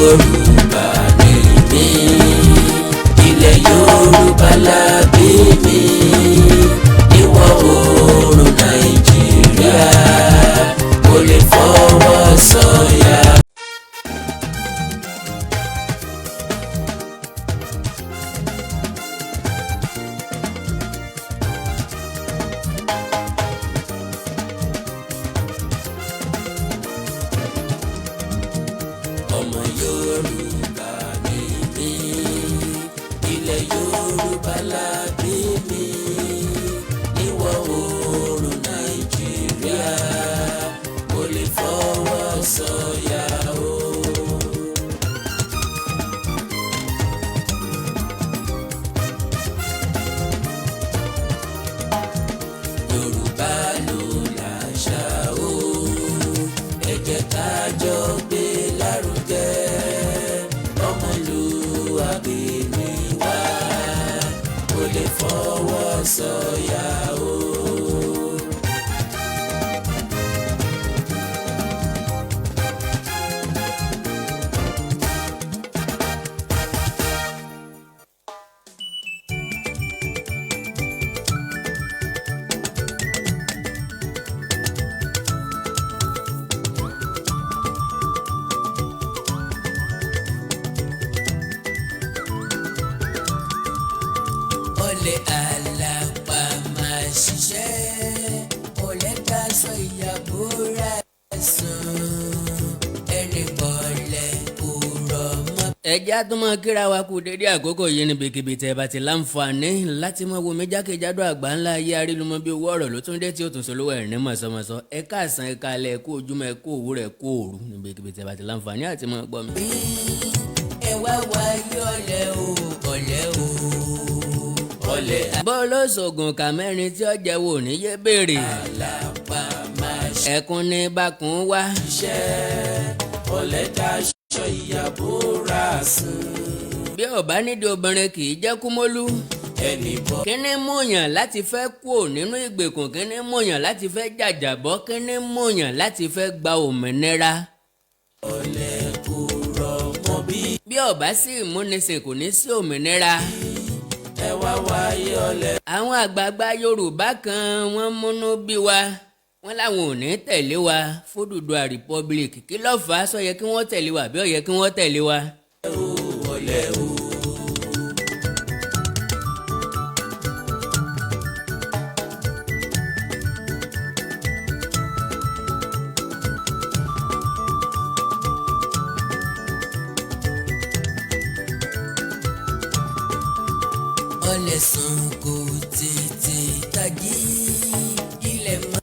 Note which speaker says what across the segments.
Speaker 1: Yorùbá ni mí, ilẹ̀ Yorùbá la bí mi, ìwọ̀ oòrùn Nàìjíríà kò lè fọwọ́ sọ̀yà. Ọmọ Yorùbá ni mí, ilẹ̀ Yorùbá la bí mi, ìwọ̀ oòrùn Nàìjíríà kò lè fọwọ́ sọ̀yà o. Yorùbá ló láṣà o, ẹ jẹ́ ká jọ gbé lárugẹ, ọmọlúwàbí ni wá, kò lè fọwọ́ sọ̀yà o. Olè àlàpà máa ṣiṣẹ́, olè daṣọ ìyàbò rẹ̀ sùn, ẹnì kọ̀ọ̀lẹ̀ kò rọ̀ mọ́. ẹjẹ́ á tún máa kíra wa kú dédé àkókò yìí níbikíbi tẹ́ ẹ bá ti láǹfààní láti máa wo mi jákèjádò àgbà ńlá ayé arílùmọ́ bí owó ọ̀rọ̀ ló tún dé tí ó tún solówó ẹ̀ ní mọ̀sánmọ́sán ẹ káàsán ẹ káalẹ́ ẹ kú ojúmọ́ ẹ kú òwúrọ̀ ẹ kú òru níbikíbi tẹ́ ẹ bá ti láǹfààní àti máa gbọ́ mi. ẹ wá wáyé ọ̀lẹ o ọ̀lẹ o ọ̀lẹ. bó ló sògùn kà mẹ́rin tí ó jẹ́ wò ní yé béèrè. àlàpà máa ṣe. ẹkún ní bákun wá. iṣẹ́ ọ̀lẹ daṣọ ìyàbò rà sùn. bí ọba nídìí obìnrin kì í jẹ́ kúmólú. ẹnì bọ́. kíní múyàn láti fẹ́ kú nínú ìgbèkùn, kíní múyàn láti fẹ́ jàjàbọ́, kíní múyàn láti fẹ́ gba òmìnira. ọ̀lẹ kò rọ̀ mọ́ bí. bí ọba sì múnisìn kò ní sí òmìnira. ẹ wá wáyé ọ̀lẹ. àwọn àgbààgbà Yorùbá kan wọ́n múnú bí wa, wọ́n láwọn ò ní tẹ̀lé wa f'Oòduà republic. kí ló fà á? sọ yẹ kí wọ́n tẹ̀lé wa àbí ó yẹ kí wọ́n tẹ̀lé wa. ọ̀lẹ o. ọ̀lẹ sùn kò tètè tají ilẹ̀ mọ́.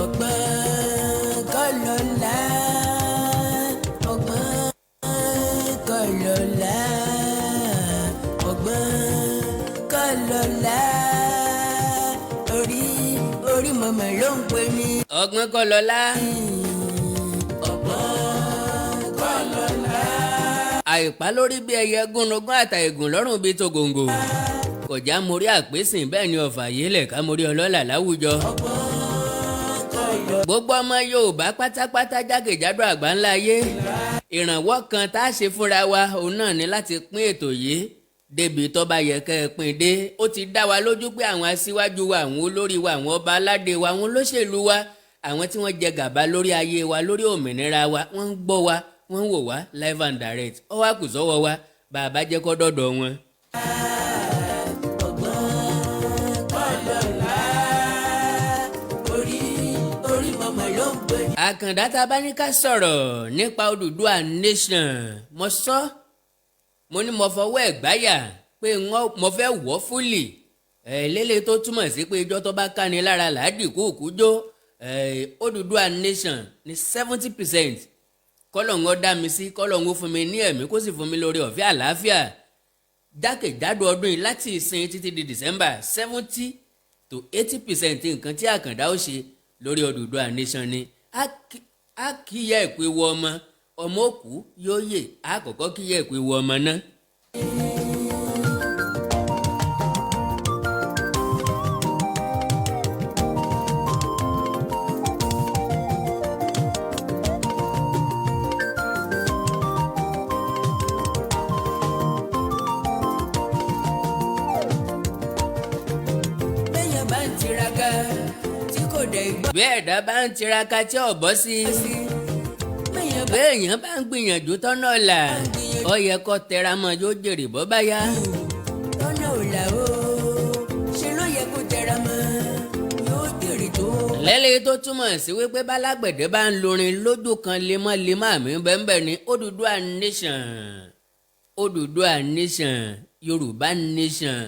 Speaker 1: ọgbọ́n kọ́ lọ́la, ọgbọ́n kọ́ lọ́la, ọgbọ́n kọ́ lọ́la, orí mọ̀mọ́ ló ń pè ní. ọgbọ́n kọ́ lọ́la. ọgbọ́n kọ́ lọ́la. àìpá lórí bí ẹyẹ gúnugún àtàìgùn lọ́rùn bíi tògòǹgò. kọjá mórí àpésìn bẹ́ẹ̀ ni ọ̀fà yìí lẹ̀ ká mórí ọlọ́lá láwùjọ. gbogbo ọmọ Yorùbá pátápátá jákèjádò àgbáńlá ayé, ìrànwọ́ kan tá a ṣe fúnra wa òun náà ni láti pín ètò yìí débi tó bá yẹ kẹ́ ẹ pín dé. ó ti dá wa lójú pé àwọn aṣíwájú wa, àwọn olórí wa, àwọn ọba aládé wa, àwọn olóṣèlú wa, àwọn tí wọ́n jẹ gàba lórí ayé wa, lórí òmìnira wa, wọ́n ń gbọ́ wa, wọ́n ń wò wá live and direct. ó wá kù sọ́wọ́ wa bàbá jẹ́ kó dọ́dọ̀ wọn. àkàndá tá a bá ní ká sọ̀rọ̀ nípa Oòduà nation, mo sọ mo ní mo fọwọ́ ẹ̀ gbáyà pé mo fẹ́ wọ́ fúlì lélẹ̀ tó túmọ̀ sí pé ijọ́ tó bá ká ni lára làádì kúùkú jó. Oòduà nation ní 70%. kọ́lọ̀hún ó dá mi sí, kọ́lọ̀hún ó fún mi ní ẹ̀mí kó sì fún mi lórí ọ̀fẹ́ àlàáfíà jákèjádò ọdún yìí láti ìsìn títí di December 70 to 80% nǹkan tí àkàndá ó ṣe lórí Oòduà nation ni. a kíyà ìpè wọ ọmọ òkú yóò yè, a kọ́kọ́ kíyà ìpè wọ ọmọ náà. dẹ̀ gbọ́.
Speaker 2: bí ẹ̀dá bá ń tiraka tí ò bọ́ sí béèyàn bá ń gbìyànjú tọ́nà ọ̀la ó yẹ kó tẹra mọ́ yóò jèrè bọ́ bá yá.
Speaker 1: tọ́nà ọ̀la o ṣe ló yẹ kó tẹra mọ́ yóò jèrè tó.
Speaker 2: lẹ́lẹ́ tó túmọ̀ sí wípé bálágbẹ̀dẹ bá ń lorin lójú kan lemọ́lemọ́ àmì bẹ́ẹ̀ ni Oòduà nation Oòduà nation Yorùbá nation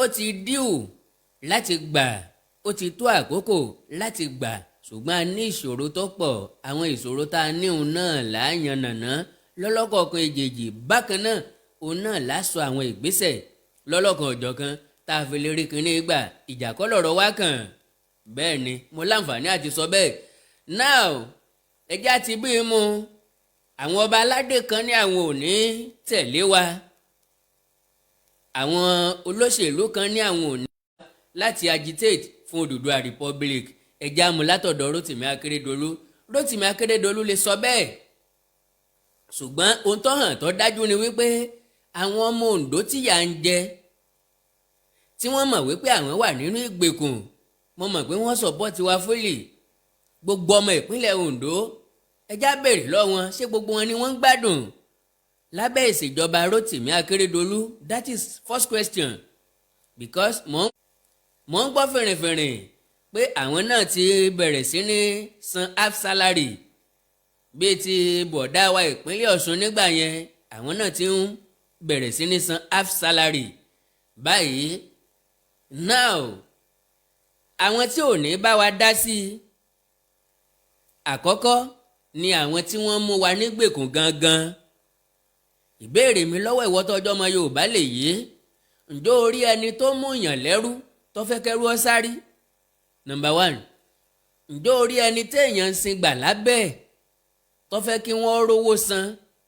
Speaker 2: ó ti díù láti gbà ó ti tó àkókò láti gbà ṣùgbọ́n a ní ìṣòro tó pọ̀ àwọn ìṣòro tá a ní òun náà láàyàn nàná lọ́lọ́kọ̀ọ̀kan èjèèjì bákan náà òun náà láṣọ àwọn ìgbésẹ̀ lọ́lọ́kan ọ̀jọ̀kan tá a fi lè rí kinní gbà ìjà kọ́ lọ̀rọ̀ wá kàn bẹ́ẹ̀ ni mo láǹfààní àti sọ bẹ́ẹ̀ now ẹjẹ́ àti bí i mú àwọn ọba aládé kan ní àwọn ò ní tẹ̀lé wa àwọn olóṣèlú kan ní àwọn ò ní láti agitate fún Oòduà Republic ẹjẹ́ amúlátọ̀dọ̀ Rotimi Akeredolu lè sọ bẹ́ẹ̀ ṣùgbọ́n ohun tó hàn tó dájú ni wípé àwọn ọmọ Oǹdó tíyà ń jẹ tí wọ́n mọ̀ wípé àwọn wà nínú ìgbèkùn mo mọ̀ pé wọ́n sọ̀pọ̀tì wa fúlì gbogbo ọmọ ìpínlẹ̀ Oǹdó ẹjá béèrè lọ́wọ́ wọn ṣé gbogbo wọn ni wọ́n ń gbádùn lábẹ́ ìṣèjọba Rotimi Akeredolu that is first question because mo ń gbọ́ fèrèfèrè pé àwọn náà ti bẹ̀rẹ̀ sí ní san half salary bíi ti bọ̀dá wa ìpínlẹ̀ Ọ̀ṣun nígbà yẹn àwọn náà ti ń bẹ̀rẹ̀ sí ní san half salary báyìí now àwọn tí ò ní bá wa dá sí i àkọ́kọ́ ni àwọn tí wọ́n mú wa nígbèkùn gangan ìbéèrè mi lọ́wọ́ ìwọ tọ́jọ́ ọmọ Yorùbá lè yé ǹjọ́ orí ẹni tó mú yàn lẹ́rú tó fẹ́ kẹ́rú ọ sáré number one ǹjọ́ orí ẹni téèyàn ń sin gbà lábẹ́ tó fẹ́ kí wọ́n rówó san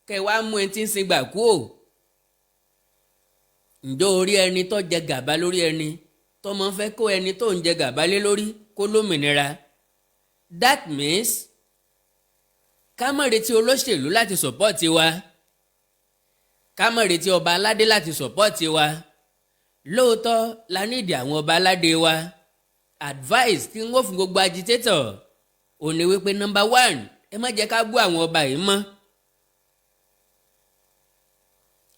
Speaker 2: kẹ́ wá mú ẹni tí ń sin gbà kú ò ǹjọ́ orí ẹni tó jẹ gàba lórí ẹni tó máa ń fẹ́ kó ẹni tó ń jẹ gàba lé lórí kó lómìnira that means ká má retí olóṣèlú láti sọ̀pọ́ọ̀tì wa ká má retí ọba aládé láti sọ̀pọ́ọ̀tì wa lóòótọ́ la nídìí àwọn ọba aládé wa advice tí ń wó fún gbogbo agitator ò ní wípé number one ẹ má jẹ́ ká bú àwọn ọba yìí mọ́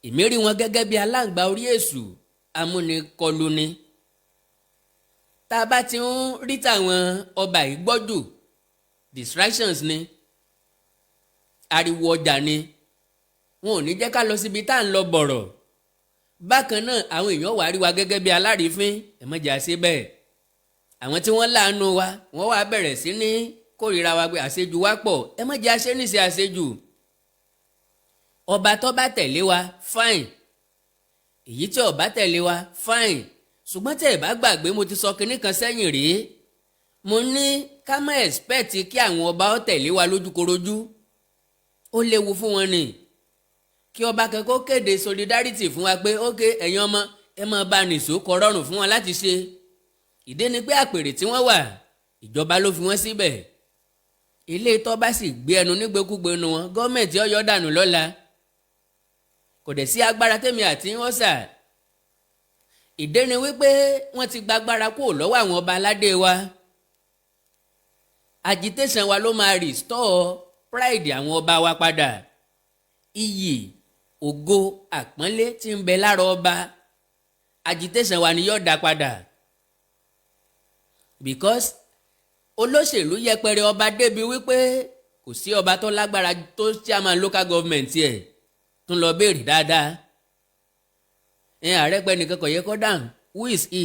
Speaker 2: èmi rí wọn gẹ́gẹ́ bí aláǹgbá orí èṣù amúnikọlù ni tá a bá ti ń rí tàwọn ọba yìí gbọ́jù distractions ni ariwo ọjà ni wọn ò ní jẹ́ ká lọ síbi tá à ń lọ bọ̀rọ̀ bákan náà àwọn èèyàn wà rí wa gẹ́gẹ́ bí alárìífín ẹ má jà sí bẹ́ẹ̀ àwọn tí wọ́n láàánú wa wọ́n wá bẹ̀rẹ̀ sí ní kórìíra wa pé àṣejù wa pọ̀ ẹ má jà ṣe níṣe àṣejù ọba tó bá tẹ̀lé wa fine èyí tí ó bá tẹ̀lé wa fine ṣùgbọ́n tẹ́ ẹ bá gbàgbé mo ti sọ kinní kan sẹ́yìn rí mo ní ká má expect kí àwọn ọba ó tẹ̀lé wa lójúkorojú ó léwu fún wọn ni kí ọba kankan kéde solidarity fún wa pé ókè ẹ̀yin ọmọ ẹ máa bá nìṣó kọ rọrùn fún wọn láti ṣe ìdí ni pé àpèrè tí wọ́n wà ìjọba ló fi wọ́n síbẹ̀ ilé tó bá sì gbé ẹnu nígbèkúgbè nu wọn gọ́ọ̀mẹ̀ntì ọ̀yọ́ dànù lọ́la kò dẹ̀ sí agbára tèmi àti wọn sà ìdí ni wípé wọ́n ti gba agbára kúrò lọ́wọ́ àwọn ọba aládé wa agitation wa ló máa restore pride àwọn ọba wa padà iyì ògo àpọ́nlé tí ń bẹ lára ọba agitation wa ni yóò dá padà because olóṣèlú yẹpẹrẹ ọba débi wípé kò sí ọba tó lágbára tó chairman local government ẹ̀ tún lọ béèrè dáadáa ààrẹ pẹ nìkan kò yẹ kó dáhùn who is he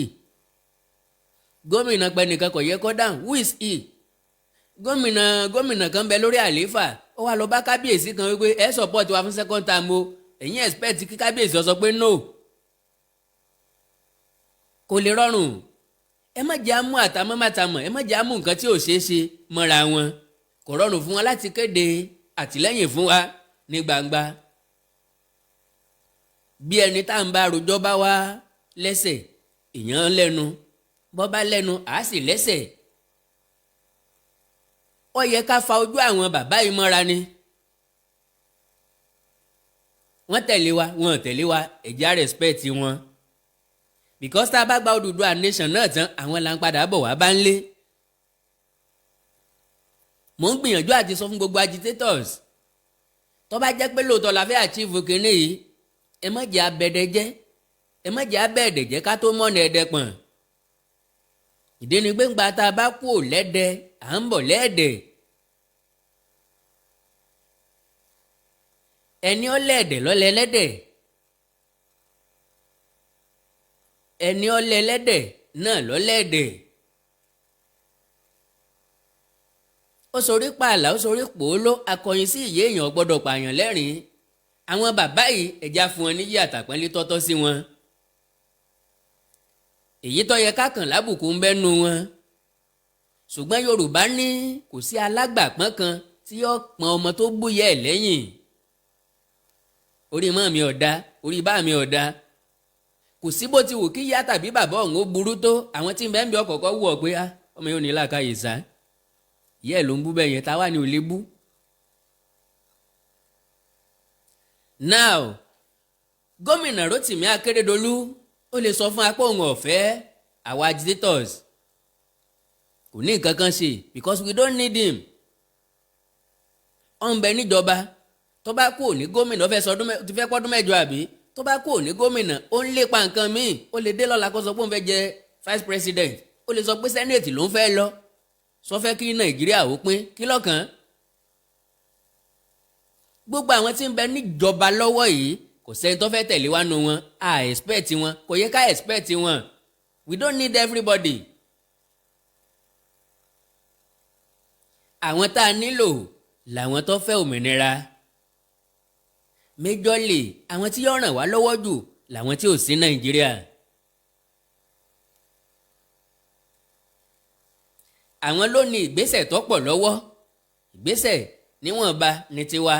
Speaker 2: gómìnà pẹ nìkan kò yẹ kó dáhùn who is he gómìnà kan bẹ lórí àlééfà ó wá lọ bá kábíyèsí kan wípé ẹ support wa fún second term o ẹ̀yin expect kí kábíyèsí sọ pé no kò lè rọrùn ẹ má jẹ́ àmú àtàmọ́mátàmọ́ ẹ má jẹ́ àmú nǹkan tí ò ṣeé ṣe mọ́ra wọn kò rọrùn fún wọn láti kéde àtìlẹ́yìn fún wa ní gbangba bí ẹni tá à ń bá rojọ́ bá wá lẹ́sẹ̀ èèyàn lẹ́nu bọ́ bá lẹ́nu àá sì lẹ́sẹ̀ ó yẹ ká fa ojú àwọn bàbá yìí mọ́ra ni wọ́n tẹ̀lé wa wọ́n tẹ̀lé wa ẹ̀já respect wọn because tá a bá gba Oòduà nation náà tán àwọn là ń padà bọ̀ wá bá ń lé mò ń gbìyànjú àti sọ fún gbogbo agitators tó bá jẹ́ pé lóòótọ́ la fẹ́ achieve kinní yìí ẹ má jẹ́ abẹ́dẹ́ jẹ́ ẹ má jẹ́ abẹ́ẹ̀dẹ̀ jẹ́ ká tó mọ̀nà ẹ̀dẹ̀ pọ̀n. ìdí ni pé ńgbà tá a bá kú ò lẹ́dẹ̀ à ń bọ̀ lẹ́ẹ̀dẹ̀. ẹni ọlẹ́ẹ̀dẹ̀ lọ́lẹ̀ lẹ́dẹ̀ ẹni ọlẹ́ lẹ́dẹ̀ náà lọ́lẹ́ẹ̀dẹ̀. ó sorí pààlà ó sorí pòóló akọyin sí ìyé èèyàn gbọ́dọ̀ pààyàn lẹ́rìn-ín. àwọn bàbá yìí ẹja fún wọn níyì àtàpọ́nlé tọ́tọ́ sí wọn. èyí tó yẹ ká kàn lábùkù ń bẹ́nu wọn. ṣùgbọ́n Yorùbá ní kò sí alágbàpọ́n kan tí yóò pọn ọmọ tó búyẹ́ ẹ̀ lẹ́yìn. orí mọ́ mi ọ̀dá orí bá mi ọ̀dá. kò sí bó ti wù kí ìyá tàbí bàbá ọ̀hún ó burú tó àwọn tí ń bẹ́ẹ̀ ń bí ọkọ̀ọ̀kọ̀ wù ọ́ pé ọmọ yóò ní làákàyè sá. ìyá ẹ̀ ló ń bú bẹ́ẹ̀ yẹn táwa ni ò lè bú. now gómìnà Rotimi Akeredolu ó lè sọ fún apá òun ọ̀fẹ́ àwọn agitators kò ní nǹkan kan ṣe because we don't need him. ó ń bẹ níjọba tó bá kú òní gómìnà ó fẹ́ sọ ti fẹ́ pọ́dún mẹ́jọ àbí tó bá kú òní gómìnà ó ń lépa nǹkan míì ó lè dé lọ́la kó sọ pé òun fẹ́ jẹ vice president ó lè sọ pé senate ló ń fẹ́ lọ sọ fẹ́ kí Nàìjíríà ó pín kí lọ́kàn. gbogbo àwọn tí ń bẹ níjọba lọ́wọ́ yìí kò sẹ́ni tó fẹ́ tẹ̀lé wa nu wọn a expect wọn kò yẹ ká expect wọn we don't need everybody. àwọn tá a nílò làwọn tó fẹ́ òmìnira méjọ́lè àwọn tí yóò ràn wá lọ́wọ́ jù làwọn tí ò sí Nàìjíríà. àwọn ló ní ìgbésẹ̀ tó pọ̀ lọ́wọ́ ìgbésẹ̀ níwọ̀nba ní tiwa.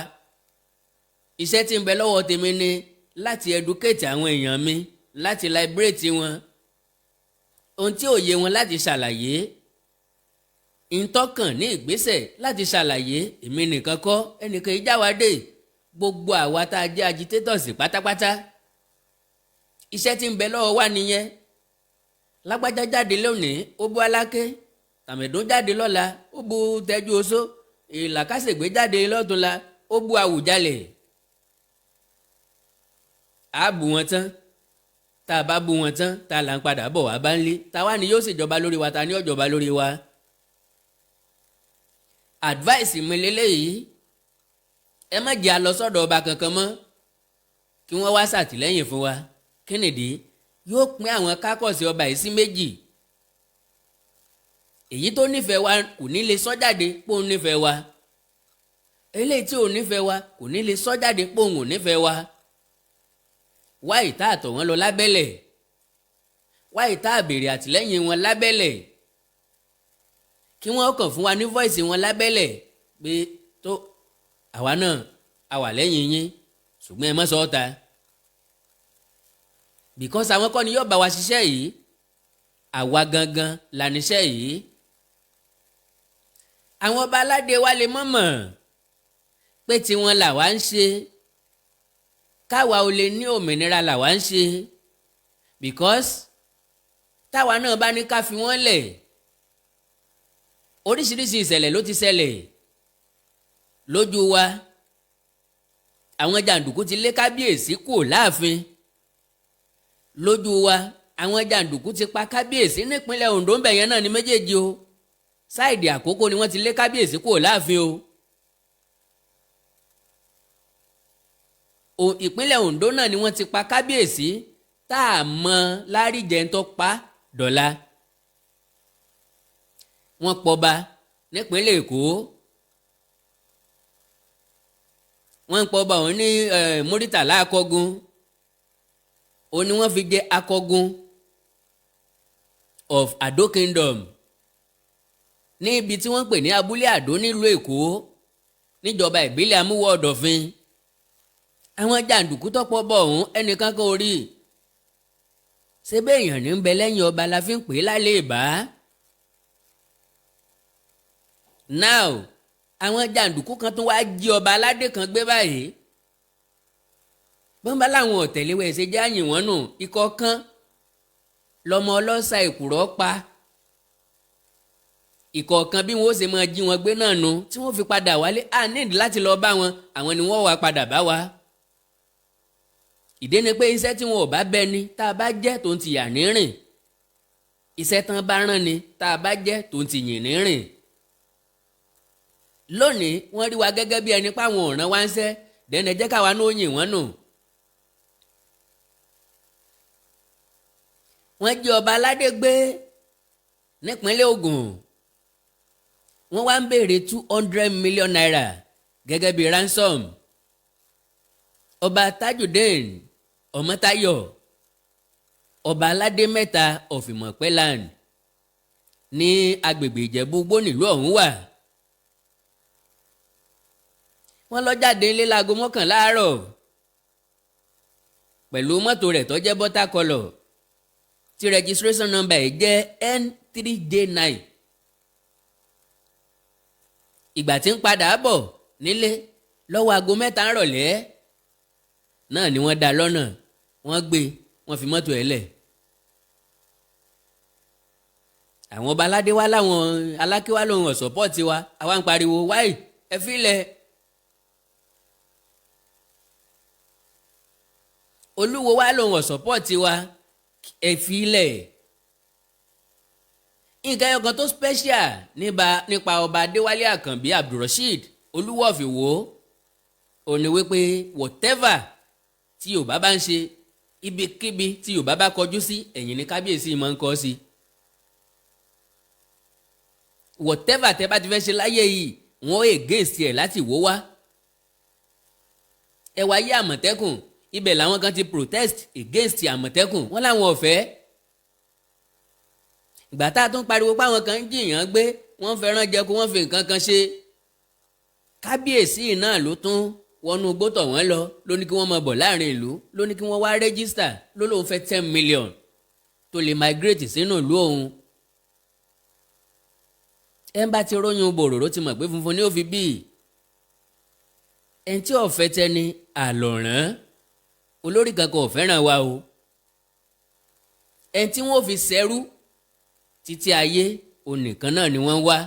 Speaker 2: iṣẹ́ tí ń bẹ lọ́wọ́ tèmi ni láti educate àwọn èèyàn mi láti liberate wọn ohun tí ò yé wọn láti ṣàlàyé ìtọ́kàn ní ìgbésẹ̀ láti ṣàlàyé èmi nìkan kọ́ ẹnìkan ìjáwádé gbogbo àwa tá a jẹ́ agitators pátápátá iṣẹ́ tí ń bẹ lọ́wọ́ wa nìyẹn. lágbájá jáde lónìí ó bú Aláké tàmẹ̀dún jáde lọ́la ó bú Tẹ́jú Oṣó Làkàṣègbè jáde lọ́túnla ó bú Àwùjalẹ̀. a bú wọn tán tá a bá bú wọn tán tá a là ń padà bọ̀ wá bá ń lé táwa ni yóò ṣèjọba lórí wa ta ni yóò jọba lórí wa. advice mi lélẹ́yìí ẹ má jẹ́ a lọ sọ́dọ̀ ọba kankan mọ́ kí wọ́n wá ṣàtìlẹ́yìn fún wa kí nìdí yóò pín àwọn kákọ̀sí ọba yìí sí méjì. èyí tó nífẹ̀ẹ́ wa kò ní lè sọ jáde pé òun nífẹ̀ẹ́ wa eléyìí tí ò nífẹ̀ẹ́ wa kò ní lè sọ jáde pé òun ò nífẹ̀ẹ́ wa. wá ìta àtọ̀ wọn lọ lábẹ́lẹ̀ wá ìta àbèrè àtìlẹ́yìn wọn lábẹ́lẹ̀ kí wọ́n kàn fún wa ní voice wọn lábẹ́lẹ̀ pé tó àwa náà a wà lẹ́yìn yín ṣùgbọ́n ẹ má sọ ọ́ ta because àwọn kọ́ ni yóò bá wa ṣiṣẹ́ yìí àwa gangan la níṣẹ́ yìí. àwọn ọba aládé wa lè mọ̀mọ̀ pé tiwọn làwa ń ṣe káwa ò lè ní òmìnira làwa ń ṣe because táwa náà bá ní ká fi wọ́n lẹ̀ oríṣiríṣi ìṣẹ̀lẹ̀ ló ti ṣẹlẹ̀ lójú wa. àwọn jàǹdùkú ti lé kábíyèsí kúrò láàfin lójú wa. àwọn jàǹdùkú ti pa kábíyèsí nípínlẹ̀ Ondo ń bẹ̀ yẹn náà ní méjèèjì o sáìdì Àkókò ni wọ́n ti lé kábíyèsí kúrò láàfin o. ìpínlẹ̀ Ondo náà ni wọ́n ti pa kábíyèsí tá a mọ láríjẹ ń tó pa dọ̀la. wọ́n pọba nípínlẹ̀ Èkó wọ́n ń pọba òun ní Múrítàlá Akọ́gun ó ní wọ́n fi jẹ́ Akọ́gun of Ado Kingdom ní ibi tí wọ́n pè ní Abúlé Àdó nílùú Èkó níjọba ìbílẹ̀ Amúwọ̀ Ọ̀dọ̀fin. àwọn jàǹdùkú tọ́pọ̀ bọ̀ ọ̀hún ẹnìkan kan orí ṣé bẹ́ẹ̀ èèyàn ní ń bẹ lẹ́yìn ọba la fi ń pè é lálẹ́ ìbá. now àwọn jàǹdùkú kan tún wá jí ọba aládé kan gbé báyìí bọ́nbá làwọn ọ̀tẹ̀léwẹ̀ ṣe jẹ́ àyìn wọ́n nù ikọ̀ kan lọ́mọ ọlọ́sà èkùrọ́ pa ìkọ̀ọ̀kan bí wọ́n ó ṣe máa jí wọn gbé náà nu tí wọ́n fi padà wálé a nídìí láti lọ bá wọn, àwọn ni wọ́n wá padà bá wa. ìdí ni pé iṣẹ́ tí wọn ò bá bẹ ni tá a bá jẹ́ tó ń ti yà ní rìn, iṣẹ́ tán bá rán ni tá a bá jẹ́ tó ń ti yìn ní rìn. lónìí wọ́n rí wa gẹ́gẹ́ bí ẹni páwọn ò rán wá ń ṣẹ́ dẹ́nẹ̀ jẹ́ káwa náà yìn wọ́n nù. wọ́n jí ọba aládé gbé nípínlẹ̀ Ògùn, wọ́n wá ń béèrè 200 million naira gẹ́gẹ́ bí ransom. ọba Tajudeen Ọmọ́táyọ̀, ọba aládé mẹ́ta of Ìmọ̀pẹ́land ní agbègbè Ìjẹ̀bú-Igbó nílùú ọ̀hún wà. wọ́n lọ jáde nílé láago 11 àárọ̀ pẹ̀lú mọ́tò rẹ̀ tó jẹ́ bọ́tà kọlọ̀ tí registration number ẹ̀ jẹ́ N3J9. ìgbà tí ń padà bọ̀ nílé lọ́wọ́ aago 3 ìrọ̀lẹ́ náà ni wọ́n dá lọ́nà, wọ́n gbé wọ́n fi mọ́tò ẹ̀ lẹ̀. àwọn ọba aládé wá láwọn aláké wá lòun ọ̀sọ́pọ̀tì wa, àwa ń pariwo wáì ẹ fílẹ̀. olúwo wá lòun ọ̀sọ́pọ̀tì wa ẹ fílẹ̀. nǹkan ẹyọ kan tó special nípa ọba Adéwálé Àkànbí Abdulrasheed Olúwo of Ìwó ó ní wípé whatever tí Yorùbá bá ń ṣe, ibikíbi tí Yorùbá bá kọjú sí ẹ̀yìn ní kábíyèsí máa ń kọ́ sí. whatever tẹ́ bá ti fẹ́ ṣe láyé yìí wọ́n against ẹ̀ láti Ìwó wá. ẹ wá yé Àmọ̀tẹ́kùn, ibẹ̀ làwọn kan ti protest against Àmọ̀tẹ́kùn, wọ́n láwọn ò fẹ́. ìgbà tá a tún pariwo páwọn kan ń jìyàn gbé, wọ́n fẹ́ràn jẹ kó wọ́n fi nǹkan kan ṣe. kábíyèsí náà ló tún wọnú gbótọ̀ wọ́n lọ, ló ní kí wọ́n máa bọ̀ láàrin ìlú, ló ní kí wọ́n wá rẹ́gísítà, ló lóun fẹ́ 10 million tó lè migrate sínú ìlú òun. ẹ ń bá ti róyún bòròró ti mọ̀ pé funfun ni ó fi bí. ẹni tí ọ̀fẹ́ tẹ ni àlọ́rán, olórí kankan ò fẹ́ràn wa o. ẹni tí wọ́n fi ṣẹ́rú títí ayé onìkan náà ni wọ́n wá.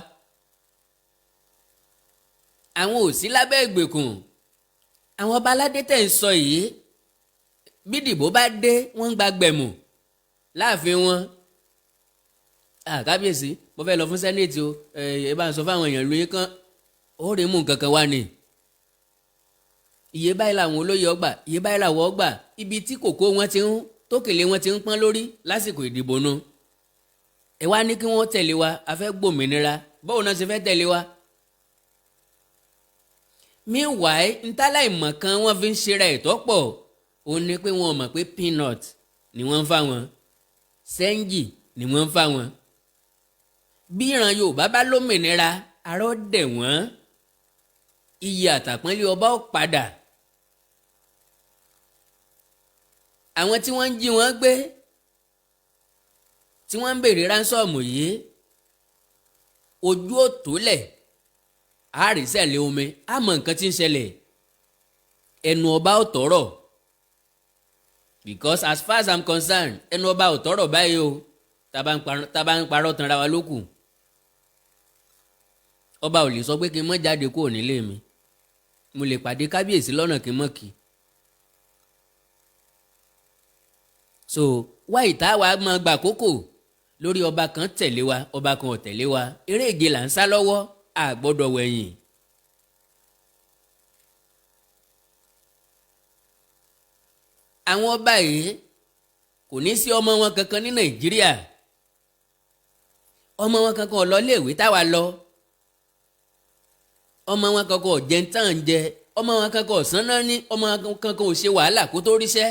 Speaker 2: àwọn ò sí lábẹ́ ìgbèkùn. àwọn ọba aládé tẹ̀ ń sọ yìí bí dìbò bá dé wọ́n ń gba gbẹ̀mù láàfin wọn. kábíyèsí mo fẹ́ lọ fún sẹ́nẹ̀tì o, ẹ bá ń sọ fáwọn èèyàn lóye kan ó rí mú nǹkan kan wá ni. iye báyìí làwọn olóyè ọgbà, iye báyìí làwọn ọgbà, ibi tí kòkó wọn ti ń tókèlé wọn ti ń pọ́n lórí lásìkò ìdìbò nu. ẹ wá ní kí wọ́n tẹ̀lé wa, a fẹ́ gbòmìnira, báwo náà ṣe fẹ́ tẹ̀lé wa. meanwhile ntálá ìmọ̀ kan wọ́n fi ń ṣera ẹ̀tọ́ pọ̀, òun ni pé wọ́n mọ̀ pé peanut ni wọ́n ń fà wọ́n, sẹ́ńjì ni wọ́n ń fà wọ́n. bí ìran Yorùbá bá lómìnira arọ́ dẹ̀ wọ́n, iyì àtàpọ́nlé ọba ó padà. àwọn tí wọ́n ń jí wọn gbé tí wọ́n ń béèrè ránsọ́ọ̀mù yìí ojú ò tólẹ̀, àrísẹ̀lẹ̀ omi á mọ nǹkan tí ń ṣẹlẹ̀, ẹnu ọba ò tọrọ. because as far as I'm concerned ẹnu ọba ò tọrọ báyìí o, tá bá ń parọ́ tanra wa lókù. ọba ò lè sọ pé kí n má jáde kúrò nílé mi, mo lè pàdé kábíyèsí lọ́nà kí n mọ̀ kí. so wá ìta wa máa gbà kókò lórí ọba kan tẹ̀lé wa ọba kan ò tẹ̀lé wa, eré ìje là ń sá lọ́wọ́, a gbọ́dọ̀ wẹ̀yìn. àwọn ọba yìí kò ní sí ọmọ wọn kankan ní Nàìjíríà, ọmọ wọn kankan ò lọ iléèwé táwa lọ, ọmọ wọn kankan ò jẹ ń tàn jẹ, ọmọ wọn kankan ò sanná ní, ọmọ wọn kankan ò ṣe wàhálà kó tó ríṣẹ́.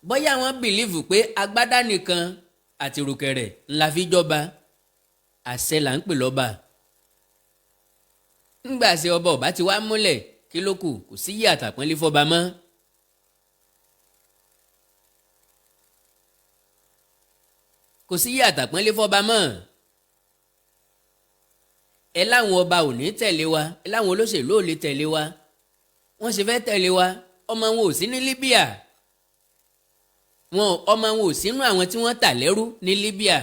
Speaker 2: bóyá wọ́n bìlíìfù pé agbádá nìkan àti rùkẹ̀rẹ̀ ńlá fi jọba, àṣẹ là ń pè lọ́ba. ńgbà ṣe ọba ọba ti wá múlẹ̀ kí ló kù, kò sí yí àtàpọ́nlé fọba mọ́. kò sí yí àtàpọ́nlé fọba mọ́. ẹ láwọn ọba ò ní tẹ̀lé wa, ẹ láwọn olóṣèlú ò lè tẹ̀lé wa, wọ́n ṣe fẹ́ tẹ̀lé wa, ọmọ wọn ò sí ní Libya. ọmọ wọn ò sínú àwọn tí wọ́n tà lẹ́rú ní Libya.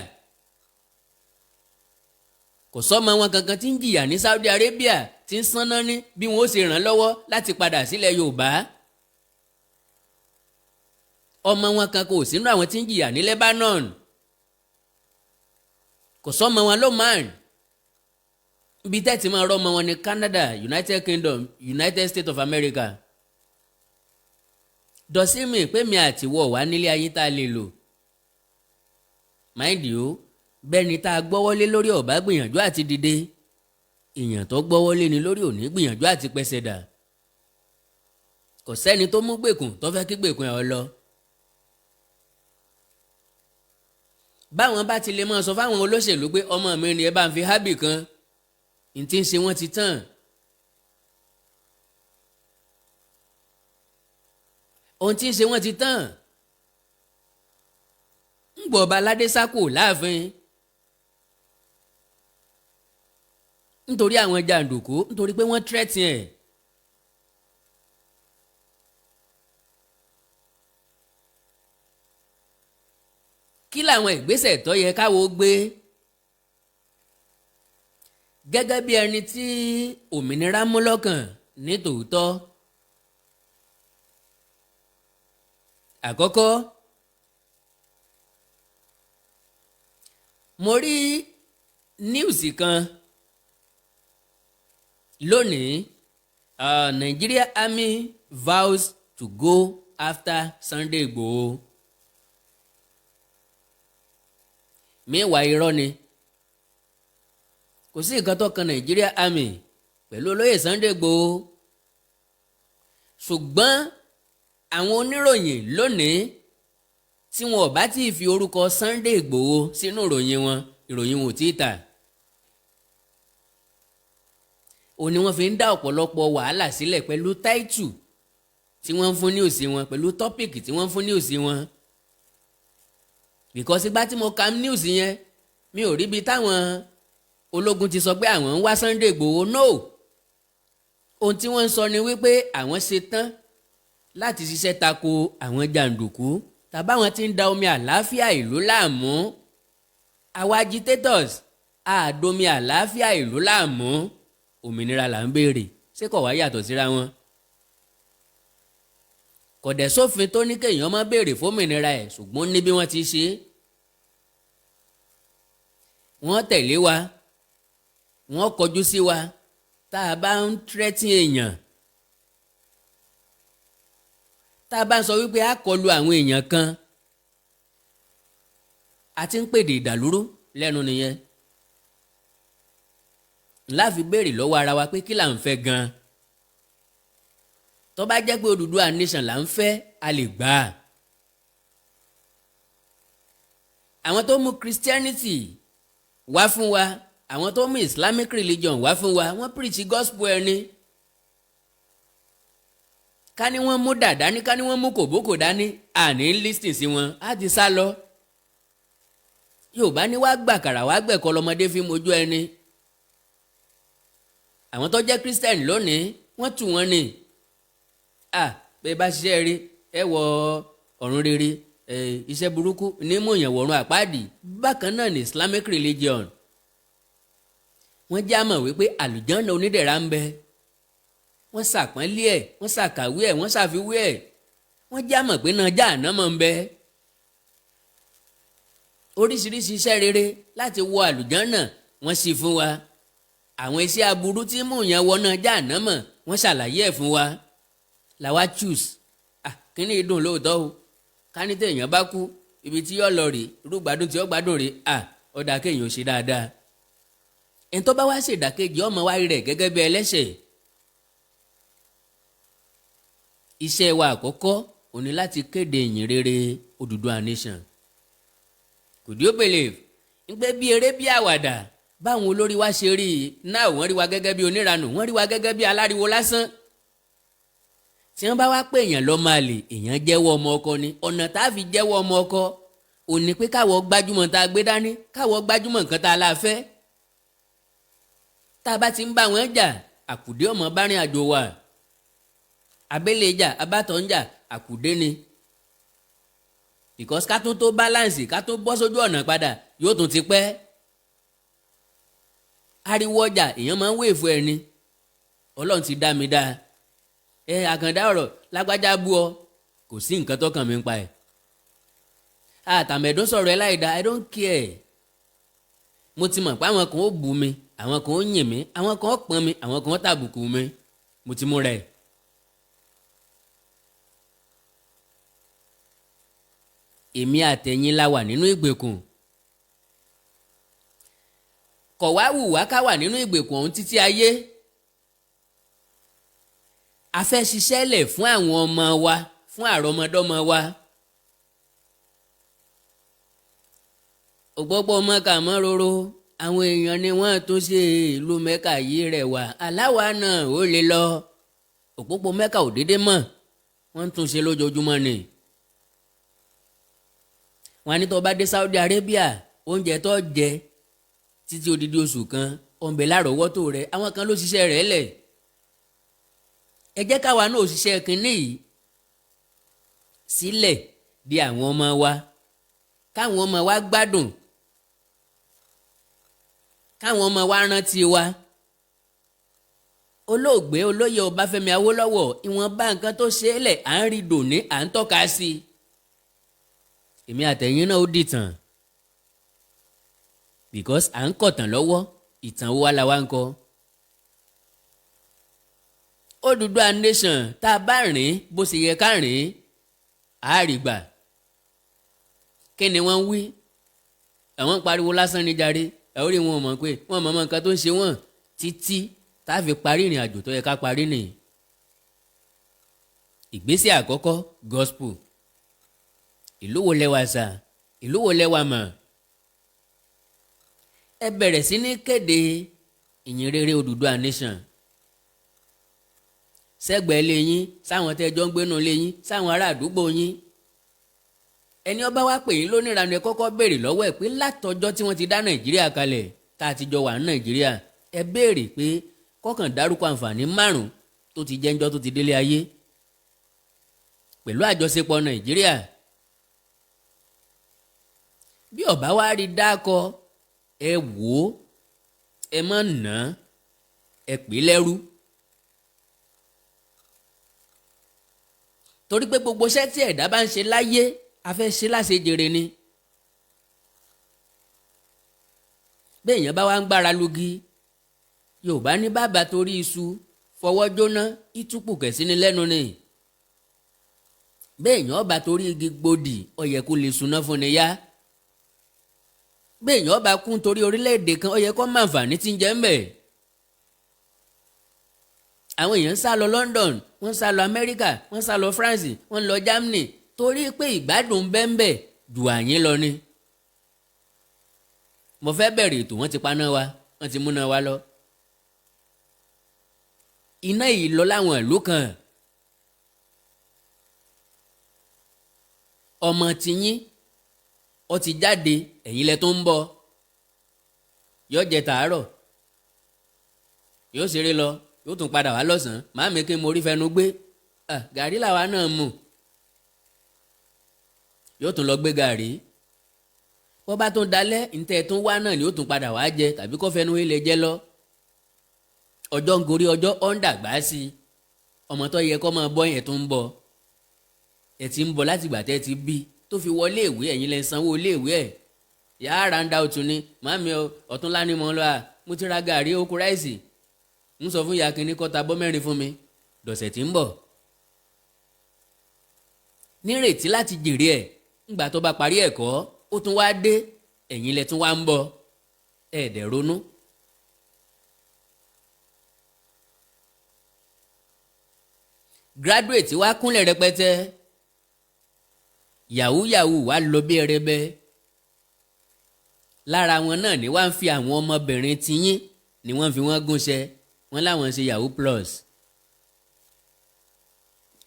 Speaker 2: Kò sọ́mọ wọn kankan tí ń jìyà ní Saudi Arabia tí ń sanná ní bí wọn ó ṣe ràn lọ́wọ́ láti padà sílẹ̀ Yorùbá. Ọmọ wọn kankan ò sínú àwọn tí ń jìyà ní Lebanon. Kò sọ́mọ wọn lóman. Ibi tẹ́tí máa rọ́ ọmọ wọn ní Canada, United Kingdom, United States of America. Dọ̀símì pé mi àti wọ̀ wá nílé ayé tá a lè lò. Mind you, bẹ́ẹ̀ni tá a gbọ́wọ́lé lórí ọ̀bá gbìyànjú àti dìde, èèyàn tó gbọ́wọ́lé ni lórí òní gbìyànjú àti pẹ́sẹ̀ dà. Kò sẹ́ni tó mú gbèkùn tó fẹ́ kí gbèkùn ẹ̀ ọ lọ. Báwọn bá ti lè máa sọ fáwọn olóṣèlú pé ọmọ mi ni ẹ bá ń fi hábì kan, n tí ń ṣe wọ́n ti tán. Ohun tí ń ṣe wọ́n ti tán. ń gbọ́ ọba aládé sákò láàfin nítorí àwọn jàǹdùkú, nítorí pé wọ́n tírẹ́tì ẹ̀. Kí làwọn ìgbésẹ̀ tó yẹ káwọ́ gbé gẹ́gẹ́ bí ẹni tí òmìnira mú lọ́kàn ní tòótọ́? Àkọ́kọ́, mo rí níùsì kan lónìí, Nigeria Army vows to go after Sunday Igboho. Mẹ́wàá irọ́ ni. Kò sí nǹkan tó kan Nigeria Army pẹ̀lú olóyè Sunday Igboho. Ṣùgbọ́n àwọn oníròyìn lónìí tí wọn ò bá tí ì fi orúkọ Sunday Igboho sínú ìròyìn wọn, ìròyìn wọn ò tí ì tà. Òun ni wọ́n fi ń dá ọ̀pọ̀lọpọ̀ wàhálà sílẹ̀ pẹ̀lú táìtù tí wọ́n ń fún ní òsì wọn, pẹ̀lú tọ́pìkì tí wọ́n ń fún ní òsì wọn. Because ìgbà tí mo ka news yẹn, mi ò rí ibi táwọn ológun ti sọ pé àwọn ń wá Sunday Igboho. No, ohun tí wọ́n ń sọ ni wípé àwọn ṣe tán láti ṣiṣẹ́ tako àwọn jàǹdùkú tàbáwọn tí ń da omi àlàáfíà ìlú láàmú. Àwa agitators àdomi àlàáfíà ìlú láàmú. Òmìnira là ń béèrè, ṣé kò wá yàtọ̀ síra wọn? Kò dẹ̀ sófin tó ní kéèyàn má béèrè fómìnira ẹ̀, ṣùgbọ́n ní bí wọ́n ti ṣe. Wọ́n tẹ̀lé wa, wọ́n kọjú sí wa tá a bá ń tírẹ́tì èèyàn, tá a bá ń sọ wípé a kọlu àwọn èèyàn kan, a ti ń pèdè ìdàlúrú lẹ́nu nìyẹn. Ńlá fi béèrè lọ́wọ́ ara wa pé kí là ń fẹ́ gan-an. Tó bá jẹ́ pé Oòduà nation là ń fẹ́, a lè gbà á. Àwọn tó mú Christianity wá fún wa, àwọn tó mú Islamic religion wá fún wa, wọ́n preach gospel ẹni. Ká ní wọ́n mú dàdá ní, ká ní wọ́n mú kòbókò dání, àní listen sí wọn, á ti sá lọ. Yorùbá ní wá gbàkàrà wá gbẹ̀kọ́ lọmọdé fi mojú ẹni. Àwọn tó jẹ́ Christian lónìí, wọ́n tù wọ́n ni. Bẹ́ẹ̀ bá ṣiṣẹ́ rí ẹ wọ ọ̀run rere, iṣẹ́ burúkú ní mú èèyàn wọ̀run àpáàdì. Bákan náà ní Islamic religion. Wọ́n já mọ̀ wípé àlùjánnà onídẹ̀ra ń bẹ. Wọ́n ṣàpọ́nlé ẹ̀, wọ́n ṣàkàwé ẹ̀, wọ́n ṣàfiwé ẹ̀. Wọ́n já mọ̀ pé náà jahannama ń bẹ. Oríṣiríṣi iṣẹ́ rere láti wọ àlùjánnà wọ́n sì fún wa. Àwọn iṣẹ́ aburú tí mú èèyàn wọ náà jahannama wọ́n ṣàlàyé ẹ̀ fún wa. Làwa choose. Kíní ìdùn lóòótọ́ o. Ká ní téèyàn bá kú, ibi tí yóò lọ rè, irú gbádùn tí ó gbádùn rè, ó dáa kéèyàn ó ṣe dáadáa. Ẹni tó bá wá ṣèdàkejì ọmọ wa rẹ̀ gẹ́gẹ́ bí ẹlẹ́ṣẹ̀. Iṣẹ́ wa àkọ́kọ́ òun ni láti kéde ìyìn rere Oòduà nation. Could you believe? ń gbé bí eré bí àwàdà báwọn olórí wa ṣe rí i náà, wọ́n rí wa gẹ́gẹ́ bí oníranù, wọ́n rí wa gẹ́gẹ́ bí aláriwo lásán. Tí wọ́n bá wá pé èèyàn lọ máa lè, èèyàn jẹ́wọ́ ọmọ ọkọ ni. Ọ̀nà tá a fi jẹ́wọ́ ọmọ ọkọ ò ní pé káwọ́ gbájúmọ̀ tá a gbé dání, káwọ́ gbájúmọ̀ nǹkan tá a la fẹ́. Tá a bá ti ń bá wọn jà, àkùdé ọmọ bá rìn àjò wa. Abẹ́lé jà, abátọ̀ ń jà, àkùdé ni. because ká tó balance ká tó bọ́ sójú ọ̀nà padà yóò tún ti pẹ́. ariwo ọjà èèyàn máa ń wéèfù ẹ ni ọlọ́run ti dá mi dá àkàndá ọ̀rọ̀ lágbájá bú ọ kò sí nǹkan tó kàn mí pa ẹ̀. àtàmẹ̀dún sọ̀rọ̀ ẹ láì dá I don't care. mo ti mọ̀ pé àwọn kan ó bú mi àwọn kan ó yìn mí àwọn kan ó pọ́n mi àwọn kan ó tàbùkù mi mo ti múra ẹ̀. èmi àtẹ̀yìn la wà nínú ìgbèkùn kọ̀ wá wù wá ká wà nínú ìgbèkùn ọ̀hún títí ayé. a fẹ́ ṣiṣẹ́ lẹ̀ fún àwọn ọmọ wa fún àrọmọdọ́mọ wa. ògbọ́gbọ́ mọ́kà mọ́ roro àwọn èèyàn ni wọ́n tún ṣe ìlú mẹ́kà yìí rẹwà aláwa náà ó lè lọ. òpópó mẹ́kà ò dédé mọ́ wọ́n tún ṣe lójoojúmọ́ ni. wọ́n á ní tó bá dé Saudi Arabia oúnjẹ tó jẹ títí odidi oṣù kan ọ̀nbẹ lárọ̀ọ́wọ́tò rẹ̀ àwọn kan ló ṣiṣẹ́ rẹ̀ lẹ̀. ẹ jẹ́ káwa náà ṣiṣẹ́ kínní yìí sílẹ̀ di àwọn ọmọ wa káwọn ọmọ wa gbádùn káwọn ọmọ wa rántí wa. olóògbé olóyè Ọbáfẹ́mi Awólọ́wọ̀ ìwọ̀nba nǹkan tó ṣe é lẹ̀ à ń rí dòní à ń tọ́ka sí i. èmi àtẹ̀yìn náà ó dìtàn because à ń kọ̀tàn lọ́wọ́ ìtàn wa la wá ń kọ. Oòduà nation tá a bá rìn bó ṣe yẹ ká rìn á rí gbà. kí ni wọ́n wí àwọn ń pariwo lásán ní jàre ẹ̀ ó rí wọn mọ̀ pé wọ́n mọ̀ nǹkan tó ń ṣe wọ́n títí tá a fi parí ìrìn àjò tó yẹ ká parí nìyí. ìgbésẹ̀ àkọ́kọ́ gospel ìlú wo lẹ́wà sà ìlú wo lẹ́wà mọ̀. ẹ bẹ̀rẹ̀ sí ní kéde ìyìnrere Oòduà nation sẹ́gbẹ̀ẹ́ lé yín sáwọn tẹ́jọ́ ń gbénu lé yín sáwọn ará àdúgbò yín. ẹni ọba wa pè yín lóníranú ẹ kọ́kọ́ béèrè lọ́wọ́ ẹ̀ pé látọjọ́ tí wọ́n ti dá Nàìjíríà kalẹ̀ tá a ti jọ wà ní Nàìjíríà ẹ béèrè pé kọ́kàn dárúkọ àǹfààní 5 tó ti jẹ́ ńjọ́ tó ti délé ayé pẹ̀lú àjọṣepọ̀ Nàìjíríà. bí ọba wa rí dákọ ẹ wò ó ẹ má nà ẹ pè lẹ́rú. torí pé gbogbo iṣẹ́ tí ẹ̀dá bá ń ṣe láyé a fẹ́ ṣe láṣejèrè ni. béèyàn bá wá ń gbára lugi Yorùbá ní bàbá torí iṣu fọwọ́ jóná ìtúpù kẹ̀sí ni lẹ́nu ni. béèyàn ọba torí igi gbòdì ó yẹ kó lè súná fún ni yá. béèyàn ọba kún torí orílẹ̀-èdè kan ó yẹ kó máa fà ní tí ń jẹ́ ń bẹ̀. àwọn èèyàn ń sá lọ London wọ́n sá lọ Amẹ́ríkà wọ́n sá lọ France wọ́n lọ Germany torí pé ìgbádùn bẹ́ńbẹ́ jù àyín lọ ni. mo fẹ́ bẹ̀rẹ̀ ètò wọ́n ti paná wa wọ́n ti múná wa lọ. iná yìí lọ láwọn ìlú kan. ọmọ tiyín ó ti jáde ẹ̀yin lẹ tó ń bọ̀ yóò jẹ tàárọ̀ yóò ṣeré lọ yóò tún padà wá lọ́sàn-án màámi kí n mo rí fẹnu gbé gàrí làwa náà mú yóò tún lọ gbé gàrí bó bá tún dalẹ̀ ntẹ̀ tún wá náà ni yóò tún padà wá jẹ tàbí kó fẹnu ilẹ̀ jẹ lọ ọjọ́ ń gorí ọjọ́ ọ̀ ń dàgbà sí i ọmọ tó yẹ kó máa bọ́ yẹn tó ń bọ̀ ẹ ti ń bọ̀ láti ìgbà tẹ́ ti bí tó fi wọlé ìwé ẹ̀yin lẹ sanwó ilé ìwé ẹ̀ yàrá ń da òtún ni màámi ọ̀túnlá ni mo lọ mo ti ra gàrí okùn ráìsì ń sọ fún ìyá kínní kó ta bọ́ 4 fún mi dọ̀sẹ̀ tí ń bọ̀ nírètí láti jèrè ẹ̀ ńgbà tó bá parí ẹ̀kọ́ ó tún wá dé ẹ̀yin lẹ tún wá ń bọ̀ ẹ̀ẹ́dẹ̀ ronú. graduate wá kúnlẹ̀ rẹpẹtẹ yahoo wá lọ bí ẹrẹbẹ lára wọn náà ni wọ́n fi àwọn ọmọbìnrin tiyín ni wọ́n fi wọ́n gúnṣẹ́ wọ́n láwọn ṣe yahoo plus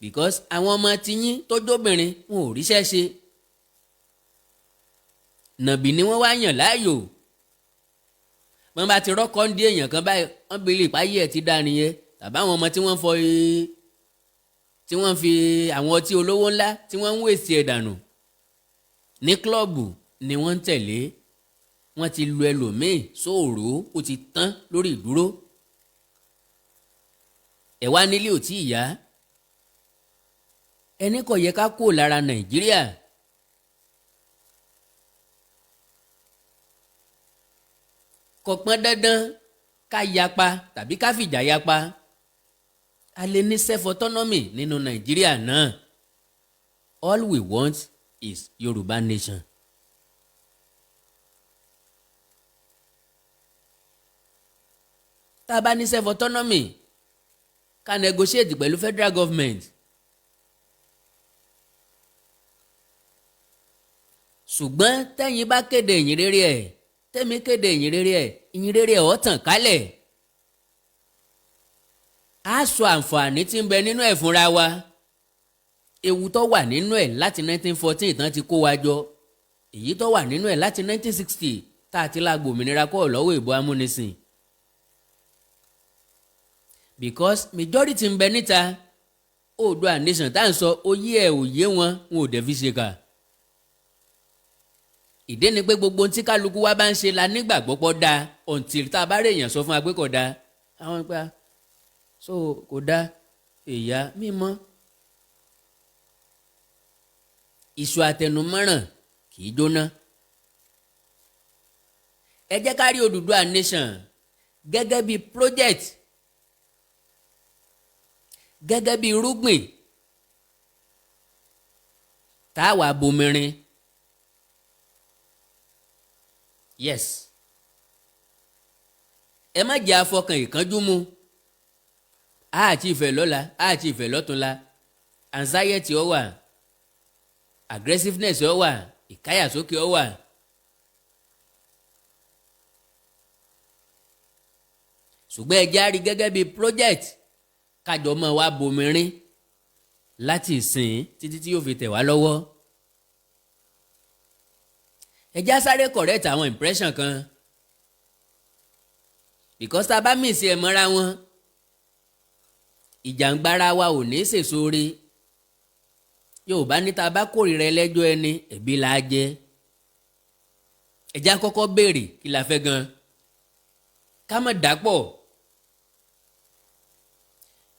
Speaker 2: because àwọn ọmọ tiyín tó jóbìnrin wọn ò ríṣẹ́ ṣe nàbì ni wọ́n wá yàn láàyò wọ́n bá ti rọ́kọ́ ń di èèyàn kan báyìí wọ́n bèèrè ìpáyé ẹ̀ ti dá nìyẹn tàbí àwọn ọmọ tí wọ́n fọ tí wọ́n fi àwọn ọtí olówó ńlá tí wọ́n ń wèsì ẹ̀ dànù ní klọ́ọ̀bù ni wọ́n ń tẹ̀lé, wọ́n ti lu ẹlòmíì sóòró ó ti tán lórí ìdúró. ẹ̀ wá nílé ò tí ì yá, ẹni kò yẹ ká kó lára Nàìjíríà. Kò pọn dandan ká yapa tàbí ká fìjà yapa, a lè ní self autonomy nínú Nàìjíríà náà. All we want is Yorùbá nation. Tá a bá ní self autonomy, ká negotiate pẹ̀lú federal government. Ṣùgbọ́n tẹ́yin bá kéde ìyìn rere ẹ̀, tẹ́mi kéde ìyìn rere ẹ̀, ìyìn rere ẹ̀ ó tàn kálẹ̀. A sọ àǹfààní tí ń bẹ nínú ẹ̀ fúnra wa. Ewu tó wà nínú ẹ̀ láti 1914 tán ti kó wa jọ, èyí tó wà nínú ẹ̀ láti 1960 tá a ti la gbòmìnira kọ́ lọ́wọ́ ìbò amúnisìn. Because majority ń bẹ níta, Oòduà nation tá à ń sọ oyé ẹ̀ òye wọn ò dẹ̀ fi ṣe kà. Ìdí ni pé gbogbo tí kálukú wa bá ń ṣe la nígbàgbọ́ pọ̀ dáa until tá a bá rí èèyàn sọ fún wa pé kò dáa. Àwọn ìpa so kò dáa èyà mímọ́. Iṣu àtẹnumọ́ràn kì í jóná. Ẹ jẹ́ ká rí Oòduà nation gẹ́gẹ́ bí project, gẹ́gẹ́ bí irúgbìn tá a wà bomirin. Yes. Ẹ má jẹ́ afọkàn ìkánjú mu. Àti ìfẹ́ lọ́la, àti ìfẹ́ lọ́túnla. Anxiety ó wà, aggressiveness ó wà, ìkáyàsókè ó wà. Ṣùgbọ́n ẹ jẹ́ á rí gẹ́gẹ́ bí project kájọ mọ́ wa bomirin láti ìsìn títí tí yóò fi tẹ̀ wá lọ́wọ́. Ẹ já sáré correct àwọn impression kan, because tá a bá mìsí ẹ̀ mọ́ra wọn, ìjàngbara wa ò ní sèsoore. Yorùbá ní tá a bá kórìíra ẹlẹ́jọ́ ẹni ẹ̀bi la jẹ. Ẹ já kọ́kọ́ béèrè kí la fẹ́ gan, ká má dàpọ̀.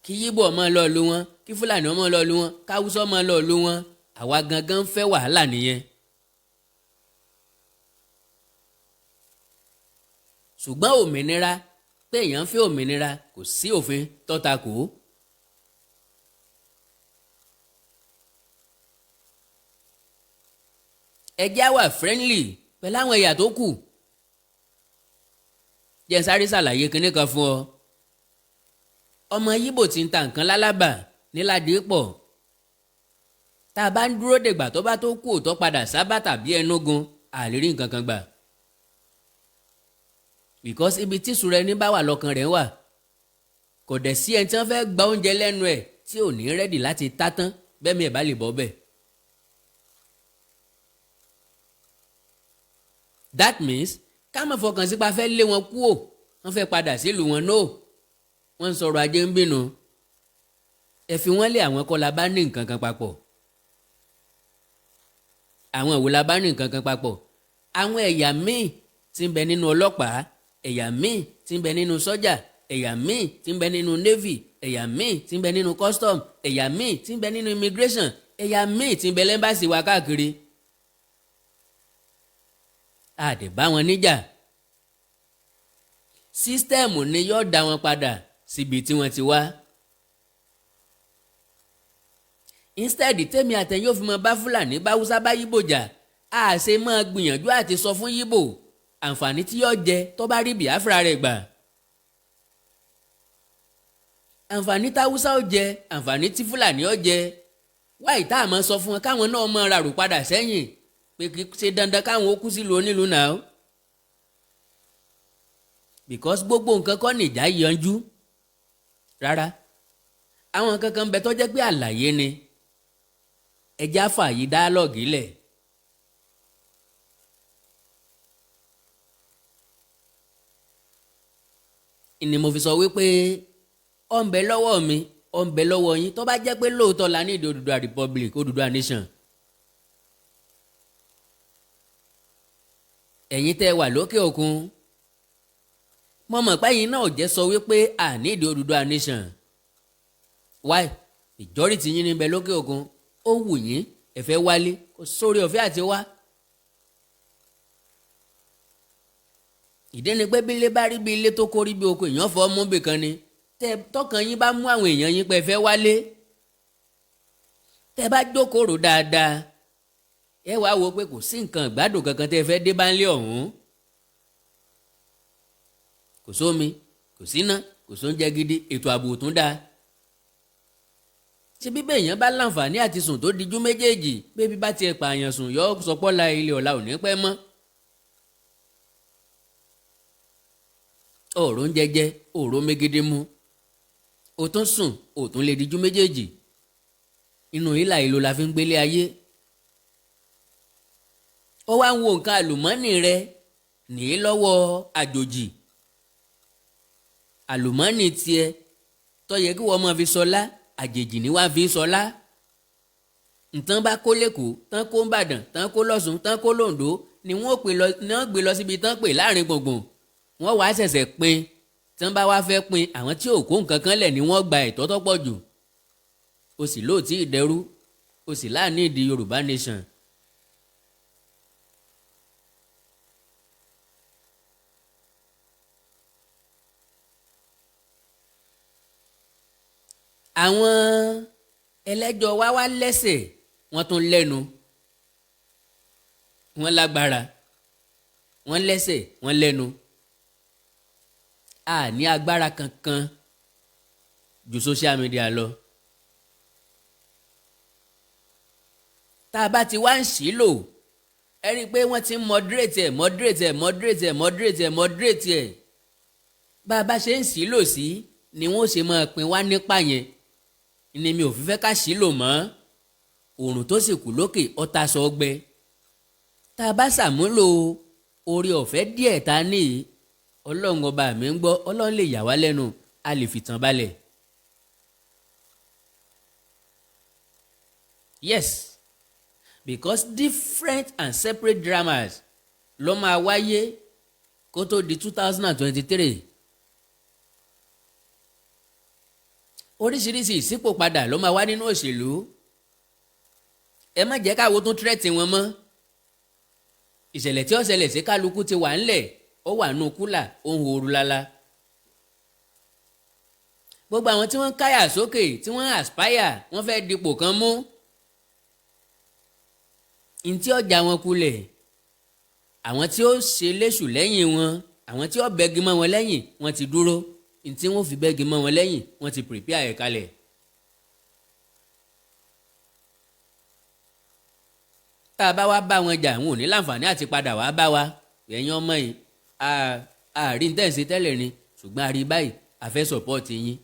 Speaker 2: Kí Yíbò ọmọ lọ lu wọn, kí Fúlàní ọmọ lọ lu wọn, káwúsá ọmọ lọ lu wọn, àwa gangan ń fẹ́ wàhálà nìyẹn. Ṣùgbọ́n òmìnira, pé èèyàn ń fẹ́ òmìnira, kò sí òfin tó takò. Ẹ jẹ́ á wà friendly pẹ̀lú àwọn ẹ̀yà tó kù. Jẹ́ n sáré ṣàlàyé kinní kan fún ọ. Ọmọ Yíbò tí ń ta nǹkan lálábà ní Ládìpọ̀, tá a bá ń dúró dègbà tó bá tó kú òótọ́ padà Sábà tàbí Ẹnúgun, a lè rí nǹkan kan gbà. Because ibi tí ìṣúra ẹni bá wà lọ́kàn rẹ̀ wà. Kò dẹ̀ sí ẹni tí wọ́n fẹ́ gba oúnjẹ lẹ́nu ẹ̀ tí ò ní rẹ́dì láti tá tán bẹ́ẹ̀ mi ẹ̀ bá lè bọ́ bẹ́ẹ̀. That means ká má fọkàn sípa fẹ́ lé wọn kúò, wọ́n fẹ́ padà sílùú wọn no. Wọ́n ń sọ̀rọ̀ ajé ń bínú. Ẹ fi wọ́n lé àwọn kọ́ la bá ní nǹkan kan papọ̀. Àwọn ìwò la bá ní nǹkan kan papọ̀. Àwọn ẹ̀yà míì tí ń bẹ nínú ọlọ́pàá, ẹ̀yà míì tí ń bẹ nínú sọ́jà, ẹ̀yà míì tí ń bẹ nínú navy, ẹ̀yà míì tí ń bẹ nínú custom, ẹ̀yà míì tí ń bẹ nínú immigration, ẹ̀yà míì tí ń bẹ lẹ́mbàsì wa káàkiri. A dẹ̀ bá wọn níjà. Sísítẹ́ẹ̀mù ni yóò dá wọn padà síbi tí wọ́n ti wá. Instead tèmi àtẹ̀yìn yóò fi mọ bá Fúlàní bá Hausa bá Yíbò jà, a ṣe máa gbìyànjú àti sọ fún Yíbò àǹfààní tí yóò jẹ tó bá rí Biafra rẹ̀ gbà. Àǹfààní tí Hausa ó jẹ, àǹfààní tí Fúlàní ó jẹ. Wáyé tá a máa sọ fún wọn káwọn náà máa ràrò padà sẹ́yìn pé kì í ṣe dandan káwọn ó kú sílùú onílùú náà. Because gbogbo nǹkan kọ́ nìjà yanjú rárá. Àwọn kankan bẹ tó jẹ́ pé àlàyé ni. Ẹja fààyè dáálọ́ọ̀gì lẹ̀. Ìní mo fi sọ wípé ó ń bẹ lọ́wọ́ mi, ó ń bẹ lọ́wọ́ yín tó bá jẹ́ pé lóòótọ́ la ní ìdí Oòduà Republic, Oòduà nation. ẹ̀yin tẹ́ wà lókè òkun mo mọ̀ pé ẹ̀yin náà jẹ́ sọ wípé a nídìí Odùduwà nation why majority yín níbẹ̀ lókè òkun ó wù yín ẹ fẹ́ wálé kò sórí ọ̀fẹ́ àti wá. ìdí ni pé bí ilé bá rí bí ilé tó kórí bí oko èèyàn fọ́ mú bìkan ni tọkàn yín bá mú àwọn èèyàn yín pé ẹ fẹ́ wálé tẹ́ bá jókòó rò dáadáa ẹ wá wo pé kò sí nǹkan ìgbádùn kankan tẹ́ fẹ́ dé bá ń lé ọ̀hún. kò sómi kò síná kò sóúnjẹ gidi ètò ààbò tún dáa. ṣé bíbẹ̀ èèyàn bá láǹfààní àti sùn tó dijú méjèèjì bébí bá tiẹ̀ pààyàn sùn yọ sọpọ́lá ilé ọ̀la ò ní pẹ́ mọ́. ọ̀rọ̀ ń jẹjẹ ọ̀rọ̀ mégede mú o tún sùn o tún lè dijú méjèèjì inú ìlà ìlò la fi ń gbélé ayé. ó wá ń wo nǹkan àlùmọ́ọ́nì rẹ ní lọ́wọ́ àjòjì àlùmọ́ọ́nì tiẹ̀ tó yẹ kí wọ́n máa fi sọlá àjèjì ni wàá fi sọlá. ntàn bá kó lẹ́kọ̀ọ́ tán kó ńbàdàn tán kó lọ́sùn tán kó lóńdó ni wọ́n gbé lọ síbi tán pè láàrin gbùngbùn wọ́n wàá ṣẹ̀ṣẹ̀ pín tán bá wá fẹ́ pín àwọn tí ò kó nǹkan kan lẹ̀ ni wọ́n gba ẹ̀tọ́ tó pọ̀ jù. o sì lóòtí ìdẹ́rú o sì láàní ìdí Yorùbá nation. àwọn ẹlẹ́jọ́ wá lẹ́sẹ̀ wọ́n tún lẹ́nu wọ́n lágbára wọ́n lẹ́sẹ̀ wọ́n lẹ́nu a ní agbára kankan ju social media lọ. tá a bá ti wá ń ṣílò ẹ rí i pé wọ́n ti ń moderate ẹ̀ bá a bá ṣe ń ṣílò sí ni wọ́n ṣe máa pín wá nípa yẹn ni mi ò fi fẹ́ ká ṣílò mọ́ òòrùn tó sì kù lókè ọ̀tá sọ ọgbẹ́. tá a bá ṣàmúlò oore ọ̀fẹ́ díẹ̀ ta ní ọlọ́run ọba mi ń gbọ́ ọlọ́run lè yà wá lẹ́nu a lè fìtàn balẹ̀. yes because different and separate dramas ló máa wáyé kó tó di 2023. oríṣiríṣi ìṣípòpadà ló máa wá nínú òṣèlú ẹ má jẹ́ káwo tún tírẹ̀tì wọn mọ́. ìṣẹ̀lẹ̀ tí ó ṣẹlẹ̀ sí kálukú ti wà ńlẹ̀ ó wà nù kúlà ó ń horu lala. gbogbo àwọn tí wọ́n ń káyà sókè tí wọ́n ń aspire wọ́n fẹ́ dipò kan mú ntí ọjà wọn kulẹ̀ àwọn tí ó ṣe léṣù lẹ́yìn wọn àwọn tí ó bẹ́gi mọ́ wọn lẹ́yìn wọ́n ti dúró ntí wọ́n fi bẹ́gi mọ́ wọn lẹ́yìn wọ́n ti prepare ẹ̀ kalẹ̀. tá a bá wá bá wọn jà wọn ò ní láǹfààní àti padà wá bá wa ẹ̀yin ọmọ yìí àárín tẹ̀sí tẹ́lẹ̀ ni ṣùgbọ́n a rí báyìí a fẹ́ support yín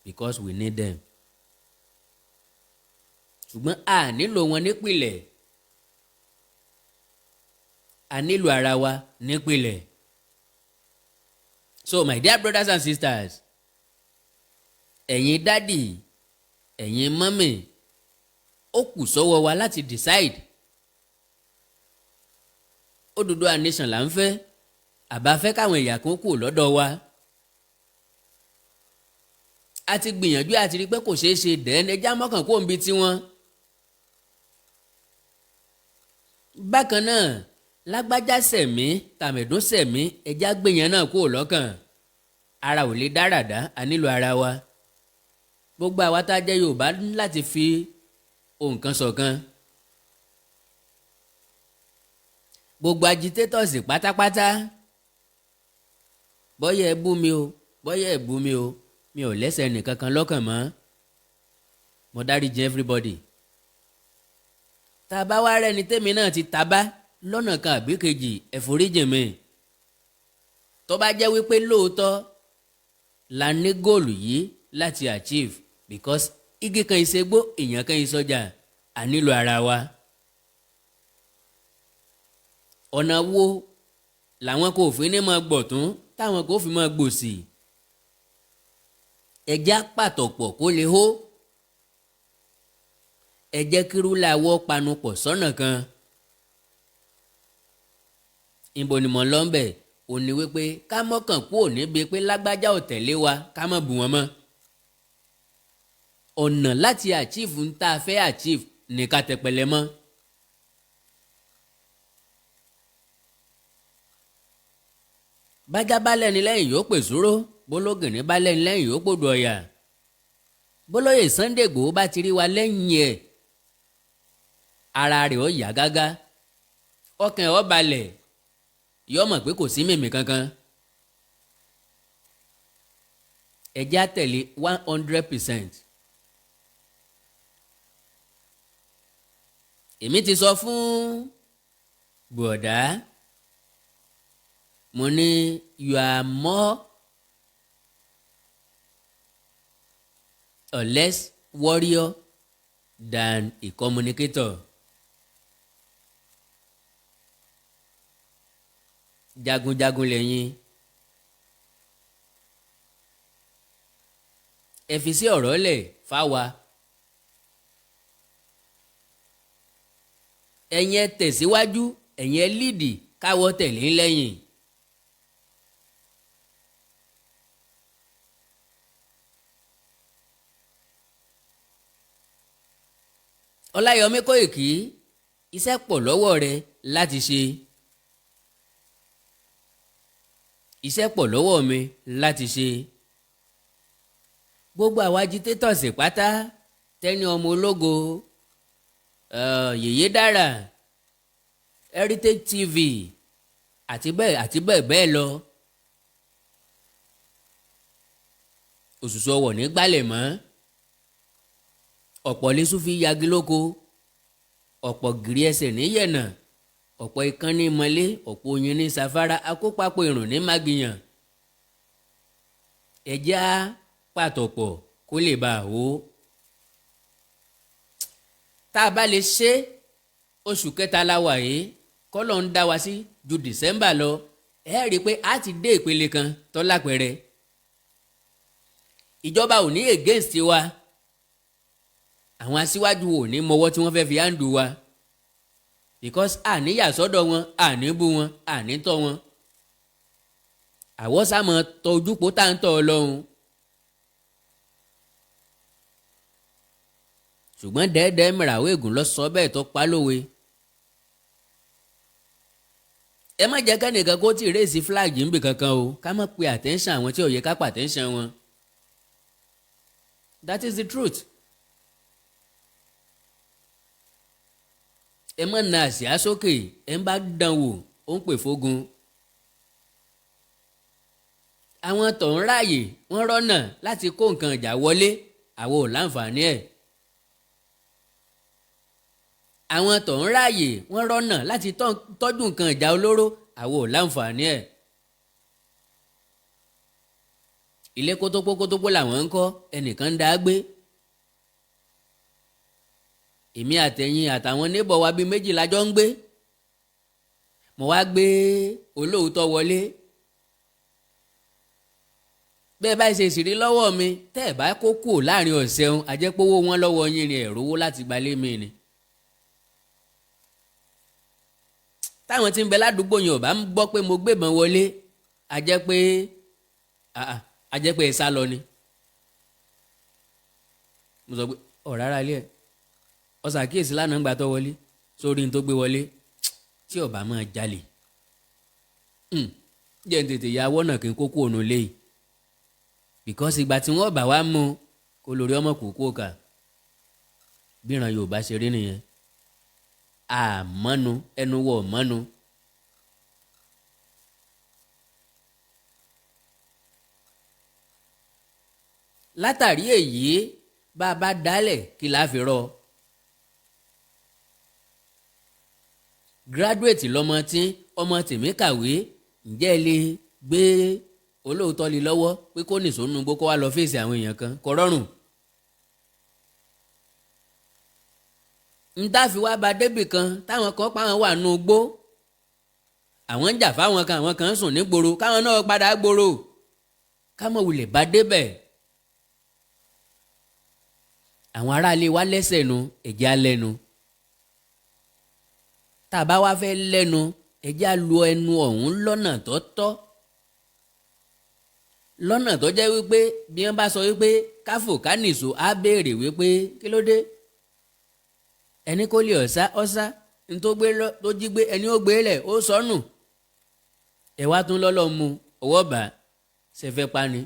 Speaker 2: because we need them. ṣùgbọ́n a nílò wọn nípìlẹ̀ a nílò ara wa nípìlẹ̀. So my dear brothers and sisters ẹ̀yin dádì ẹ̀yin mọ́mì ó kù sọ́wọ́ wa láti decide. Oòduà nation là ń fẹ́ àbá fẹ́ káwọn ẹ̀yà kan kù lọ́dọ̀ wa. a ti gbìyànjú àti rí pé kò ṣeé ṣe dẹ́n ẹja mọ́kàn kó ń bi tiwọn. bákan náà lágbájá sẹ̀mí tàmẹ̀dún sẹ̀mí ẹja gbìyàn náà kó lọ́kàn ara ò lè dáradá a nílò ara wa. gbogbo àwa tá a jẹ́ Yorùbá láti fi ohùn kan ṣọ̀kan. gbogbo agitators pátápátá bọ́yá ẹ bú mi o bọ́yá ẹ bú mi o mi ò lẹ́sẹ̀ nìkankan lọ́kàn mọ́ mo dáríjì everybody. tá a bá wá rẹ́ni tèmi náà ti tabá lọ́nà kan àbí kejì ẹ foríjì mi. tó bá jẹ́ wípé lóòótọ́ la ní góòlù yìí láti achieve because igi kan ìṣègbó èèyàn kan ìsọjà a nílò ara wa. ọ̀nà wo làwọn kò fi ní máa gbọ̀tún táwọn kò fi máa gbòsì. ẹja pàtọ̀pọ̀ kó lè hó. ẹ jẹ́ kírú làwọ̀ panupọ̀ sọ́nà kan. ibo ni mo lọ ń bẹ̀ ò ní wípé ká mọ́kàn kúrò níbi pé lágbájá ò tẹ̀lé wa ká má bù wọ́n mọ́. ọ̀nà láti achieve ń tá a fẹ́ achieve ní ká tẹpẹlẹ mọ́. bájá bá lẹ́ni lẹ́yìn yóò pè sóró bólógìnní bá lẹ́ni lẹ́yìn yóò pòdù ọ̀yà. bólóyè Sunday Igboho bá ti rí wa lẹ́yìn ẹ̀ ara rẹ̀ ó yá gágá ọkàn ẹ̀ ó balẹ̀ yó mọ̀ pé kò sí mèmí kankan. ẹ jẹ́ á tẹ̀lé 100%. èmi ti sọ fún bọ̀dá mo ní you are more or less warrior than a communicator. jagunjagun lẹ́yìn ẹ fi sí ọ̀rọ̀ lẹ̀ fáwa. ẹ̀yin ẹ tẹ̀síwájú ẹ̀yin ẹ líìdì káwọ́ tẹ̀lé lẹ́yìn. Ọláyọmí Kóìkí iṣẹ́ pọ̀ lọ́wọ́ rẹ láti ṣe. iṣẹ́ pọ̀ lọ́wọ́ mi láti ṣe. gbogbo àwa agitators pátá Tẹ́ni ọmọ ológo Yèyé Dára Heritage TV àti bẹ́ẹ̀ bẹ́ẹ̀ lọ. òṣùṣù ọwọ̀ ní gbálẹ̀ mọ́. ọ̀pọ̀ lẹ́sù fi yagi lóko. ọ̀pọ̀ gírí ẹsẹ̀ níyẹ̀nà. ọ̀pọ̀ ikán ní mọ́lé. ọ̀pọ̀ oyin ní safara. akópapọ̀ ìrùn ní magiyàn. ẹja pàtọ̀pọ̀ kó lè bá a hó. tá a bá lè ṣe oṣù kẹta la wà yìí kọ́lọ̀ ń dá wa sí ju December lọ ẹ rí i pé a ti dé ìpele kan tó lápẹẹrẹ. ìjọba ò ní against wa àwọn aṣíwájú ò ní mọwọ́ tí wọ́n fẹ́ fi handle wa because àní yà sọ́dọ̀ wọn àní bú wọn àní tọ́ wọn. àwọ̀ sá mọ́ tọ ojúpó tá à ń tọ́ ọ lọ́hùn. ṣùgbọ́n dẹ́ẹ́dẹ́ mìràwé ègùn lọ sọ bẹ́ẹ̀ tó pa lówe. ẹ má jẹ́ kẹ́nìkan kó tí ì rèsì flag níbì kankan o ká má pe attention àwọn tí ò yẹ ká pa attention wọn. that is the truth. ẹ má na àsíá sókè ẹ ń bá dán wò ó ń pè fógun. àwọn tó ń ráàyè wọ́n rọ́nà láti kó nǹkan ìjà wọlé àwọn ò láǹfààní ẹ̀. àwọn tó ń ráàyè wọ́n rọ́nà láti tọ́jú nǹkan ìjà olóró àwọn ò láǹfààní ẹ̀. ilé kótópókótópó làwọn ń kọ́ ẹnìkan ń dá gbé. èmi àtẹ̀yìn àtàwọn níbọ̀ wa bíi méjì la jọ ń gbé. mo wá gbé olóòótọ́ wọlé. bẹ́ẹ̀ bá ṣe ìṣìrí lọ́wọ́ mi tẹ́ ẹ̀ bá kó kù láàrin ọ̀sẹ̀ ọ̀hún àjẹpówó wọn lọ́wọ́ yín ni ẹ̀rọ owó láti gbalé mi ni. táwọn tí ń bẹ ládùúgbò yẹn ò bá ń gbọ́ pé mo gbébọn wọlé àjẹ́ pé ẹ sá lọ ni. mo sọ pé ọ̀rárá ilé ẹ̀ ọ̀sà kíyèsí lánàá ń gbà tó wọlé sórí ní tó gbé wọlé tí ọba máa jalè. jẹ́ ń tètè ya wọ́nà kí n kókó ònú lé yìí because ìgbà tí wọ́n bá wá mú kó lórí ọmọ kókó kà bíran Yorùbá ṣe rí nìyẹn. àmọ́nu ẹnu wọ̀ mọ́nu. látàrí èyí bá a bá dálẹ̀ kí la fi rọ. graduate lọmọ tí ọmọ tèmi kàwé ǹjẹ́ ẹ lè gbé olóòótọ́ lé lọ́wọ́ pé kó nìṣó nínú gbó kó wá lọ fèsì àwọn èèyàn kan kò rọrùn. ń dáfi wá ba débì kan táwọn kan pa àwọn wà nù gbó àwọn ń jà fáwọn kan àwọn kan ń sùn nígboro káwọn náà padà gboro káwọn wulẹ̀ bá débẹ̀. àwọn aráalé wa lẹ́sẹ̀ nu ẹ̀jẹ̀ alẹ́nu tá a bá wá fẹ́ lẹ́nu ẹ já lo ẹnu ọ̀hún lọ́nà tó tọ́, lọ́nà tó jẹ́ wípé bí wọ́n bá sọ wípé káfò kánìṣó á béèrè wípé kí ló dé, ẹni kó lè ọ̀sá ní tó jí gbé ẹni ó gbé lẹ̀ ó sọnù, ẹ wá tún lọ́lọ́ mu ọwọ́ bá ṣe fẹ́ pa ni.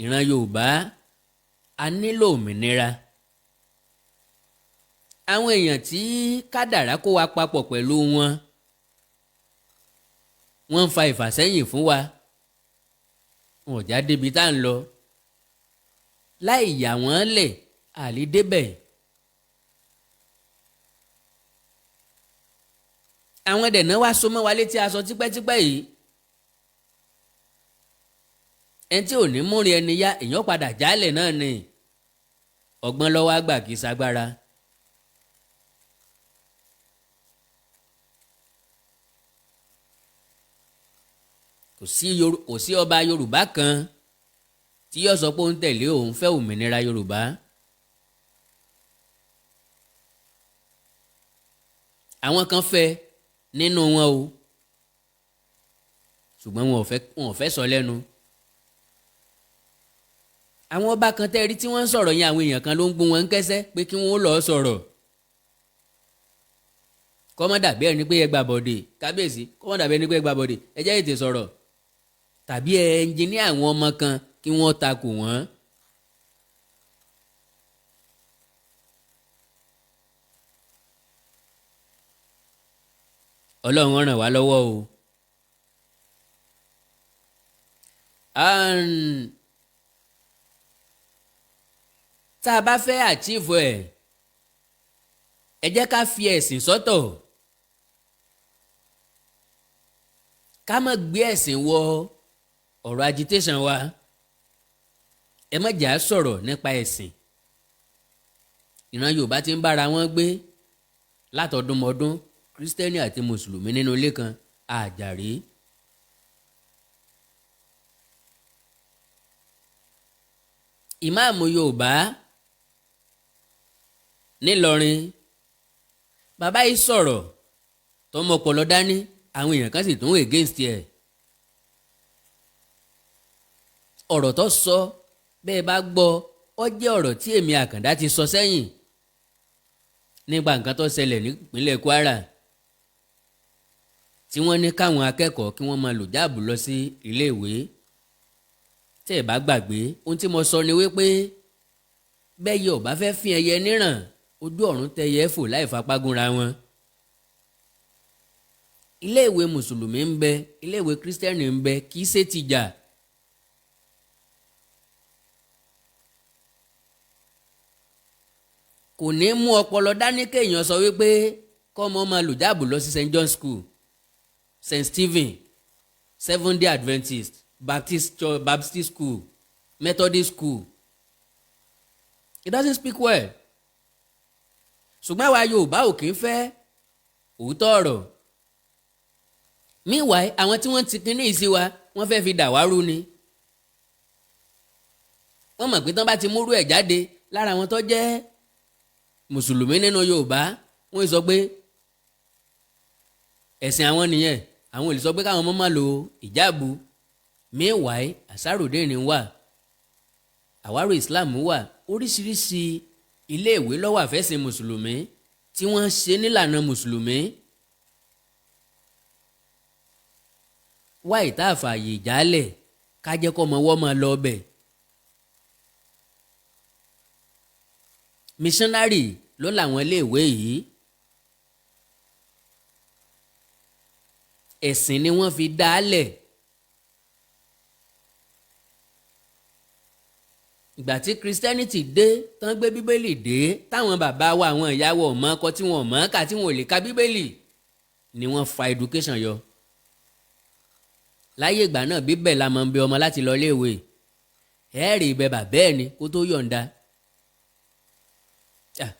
Speaker 2: ìran Yorùbá a nílò òmìnira. àwọn èèyàn tí kádàrá kó wa papọ̀ pẹ̀lú wọn wọ́n ń fa ìfàsẹ́yìn fún wa, wọn ò já débi tá à ń lọ, láì yà wọ́n lẹ̀ àlè débẹ̀. àwọn dẹ̀nà wá so mọ́ wa létí aṣọ tipẹ́tipẹ́ yìí, ẹni tí ò ní múrin ẹni yá èèyàn padà jálẹ̀ náà ni, ọgbọ́n lọ́wọ́ àgbà kì í ṣagbára. kò sí ọba Yorùbá kan tí yóò sọ pé òun tẹ̀lé òun fẹ́ òmìnira Yorùbá. àwọn kan fẹ́ nínú wọn o, ṣùgbọ́n wọn ò fẹ́ sọ lẹ́nu. àwọn ọba kan tẹ́ rí tí wọ́n ń sọ̀rọ̀ yẹn, àwọn èèyàn kan ló ń gún wọn ń kẹ́sẹ́ pé kí wọ́n lọ́ọ́ sọ̀rọ̀. kọ́mọ́ dàbí ẹni pé ẹ gbà bọ̀dẹ̀ kábíyèsí, kọ́mọ́ dàbí ẹni pé ẹ gbà bọ̀dẹ̀ ẹ jẹ́ ètè sọ̀rọ̀, tàbí ẹnjìníà àwọn ọmọ kan kí wọ́n takò wọ́n. Ọlọ́run ràn wá lọ́wọ́ o. tá a bá fẹ́ àchíìfù ẹ jẹ́ ká fi ẹ̀sìn sọ́tọ̀, ká má gbé ẹ̀sìn wọ ọ̀rọ̀ agitation wa, ẹ má jà sọ̀rọ̀ nípa ẹ̀sìn. ìran Yorùbá ti ń bára wọn gbé látọdúnmọdún, Kristẹni àti Mùsùlùmí nínú ilé kan àjàrí. ìmáàmù Yorùbá nílọrin, bàbá yìí sọ̀rọ̀ tó mọ ọpọlọ dání, àwọn èèyàn kan sì tún against ẹ̀. ọ̀rọ̀ tó sọ bẹ́ẹ̀ bá gbọ́ ọ jẹ́ ọ̀rọ̀ tí èmi Àkàndá ti sọ sẹ́yìn nípa nǹkan tó ṣẹlẹ̀ nípínlẹ̀ Kwara, tí wọ́n ní káwọn akẹ́kọ̀ọ́ kí wọ́n máa lò jáàbù lọ sí iléèwé. tẹ́ ẹ̀ bá gbàgbé, ohun tí mo sọ ni wípé bẹ́ẹ̀ ò bá fẹ́ fi ẹyẹ níràn, ojú ọ̀run tẹyẹ fò láì fapágúnra wọn. iléèwé mùsùlùmí ń bẹ, iléèwé kírísítẹ́nì ń bẹ, kì í ṣe tìjà. kò ní mú ọpọlọ dání kéèyàn sọ wípé kọ́mọ máa lò jáàbù lọ sí St. John School, St. Stephen, Seventh Day Adventist, Baptist School, Methodist School. It doesn't speak well. ṣùgbọ́n àwa Yorùbá ò kì í fẹ́ òótọ́ ọ̀rọ̀. meanwhile àwọn tí wọ́n ti kíní ìsí wa wọ́n fẹ́ fi dà wá rú ni. wọ́n mọ̀ pé tán bá ti múrú ẹ̀ jáde lára àwọn tó jẹ́ Mùsùlùmí nínú Yorùbá, wọ́n sọ pé ẹ̀sìn àwọn nìyẹn, àwọn ò lè sọ pé káwọn ọmọ máa lo ìjáàbù. meanwhile àsáròdéènì wà, àwárò Islam wà, oríṣiríṣi iléèwé ló wà fẹ́sìn Mùsùlùmí tí wọ́n ṣe nílànà Mùsùlùmí. wá ìta àfààyè ìjálẹ̀ ká jẹ́ kọ́ ọmọ wọ́n máa lọ ọbẹ̀. missionary ló làwọn iléèwé yìí, ẹ̀sìn ni wọ́n fi dá a lẹ̀. ìgbà tí Christianity dé tán gbé Bíbélì dé, táwọn bàbá wa àwọn ìyàwó ọmọ ọkọ tí wọn mọ̀ ká tí wọn ò lè ka Bíbélì, ni wọ́n fa education yọ. láyé ìgbà náà bíbẹ̀ la máa ń bẹ ọmọ láti lọ iléèwé, ẹ̀ẹ́rì ibẹ̀ bàbá ẹ̀ ni kó tó yọ̀ǹda.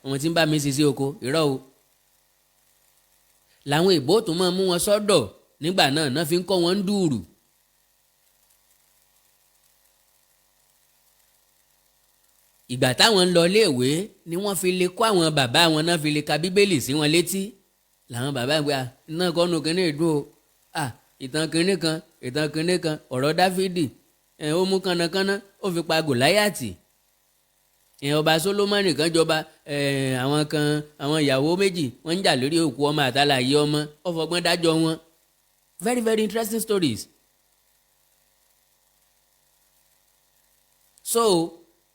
Speaker 2: ọmọ tí ń bá mi ṣiṣẹ́ oko irọ́ o. làwọn ìbò tó máa mú wọn sọ́dọ̀ nígbà náà fi ń kọ́ wọn ń dùrù. ìgbà táwọn ń lọ iléèwé ni wọ́n fi lè kó àwọn bàbá wọn náà fi lè ka bíbélì sí wọn létí làwọn bàbá ìgbà náà kọ́nu kínní ìdún o ìtàn kínní kan ọ̀rọ̀ dáfídì ó mú kánnakánná ó fi pa gòláyàtì ọba Sólómọ́nì kan jọba àwọn ìyàwó méjì wọ́n ń jà lórí òkú ọmọ àtàlàyé ọmọ ó fọgbọ́n dájọ́ wọn very very interesting stories. So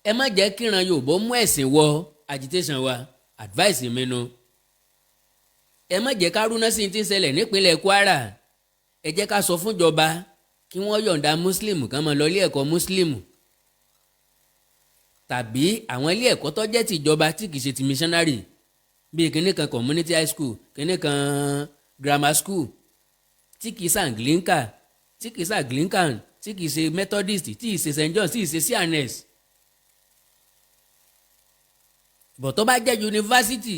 Speaker 2: ẹ má jẹ́ kíran Yorùbá mú ẹ̀sìn wọ agitation wa advice mi nu ẹ má jẹ́ ká rúná sí ti ń ṣẹlẹ̀ nípínlẹ̀ Kwara ẹ jẹ́ ká sọ fúnjọba kí wọ́n yọ̀ǹda muslim kan máa lọ ilé ẹ̀kọ́ muslim tàbí àwọn ilé ẹ̀kọ́ tó jẹ́ tìjọba tí kìí ṣe ti missionary bíi kinní kan community high school kinní kan grammar school tí kìí ṣe Anglican tí kìí ṣe Anglican tí kìí ṣe Methodist tí kìí ṣe St. John tí kìí ṣe CNS bọ̀ tó bá jẹ́ yunifásitì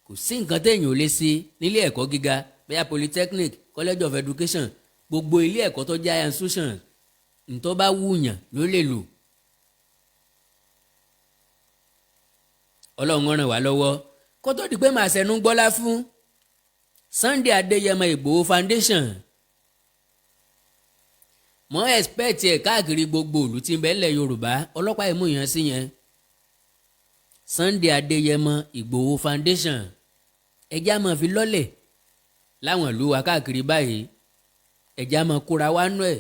Speaker 2: kò sí nǹkan téèyàn ò lè ṣe nílé ẹ̀kọ́ gíga bẹ́ẹ̀ polytechnic college of education gbogbo ilé ẹ̀kọ́ tó jẹ́ higher institution ntọ́ bá wúyàn ló lè lò. Ọlọ́run ràn wá lọ́wọ́ kó tó di pé màá ṣẹnu gbọ́lá fún Sunday Adéyẹmọ Ìgbòho Foundation mọ́ expect ẹ̀ káàkiri gbogbo ìlú tí ń bẹ lẹ̀ Yorùbá ọlọ́pàá ìmú yẹn sí yẹn Sunday Adéyẹmọ Ìgbòho Foundation ẹjẹ́ á máa fi lọ́lẹ̀ láwọn ìlú wa káàkiri báyìí ẹjẹ́ á máa kóra wá nú ẹ̀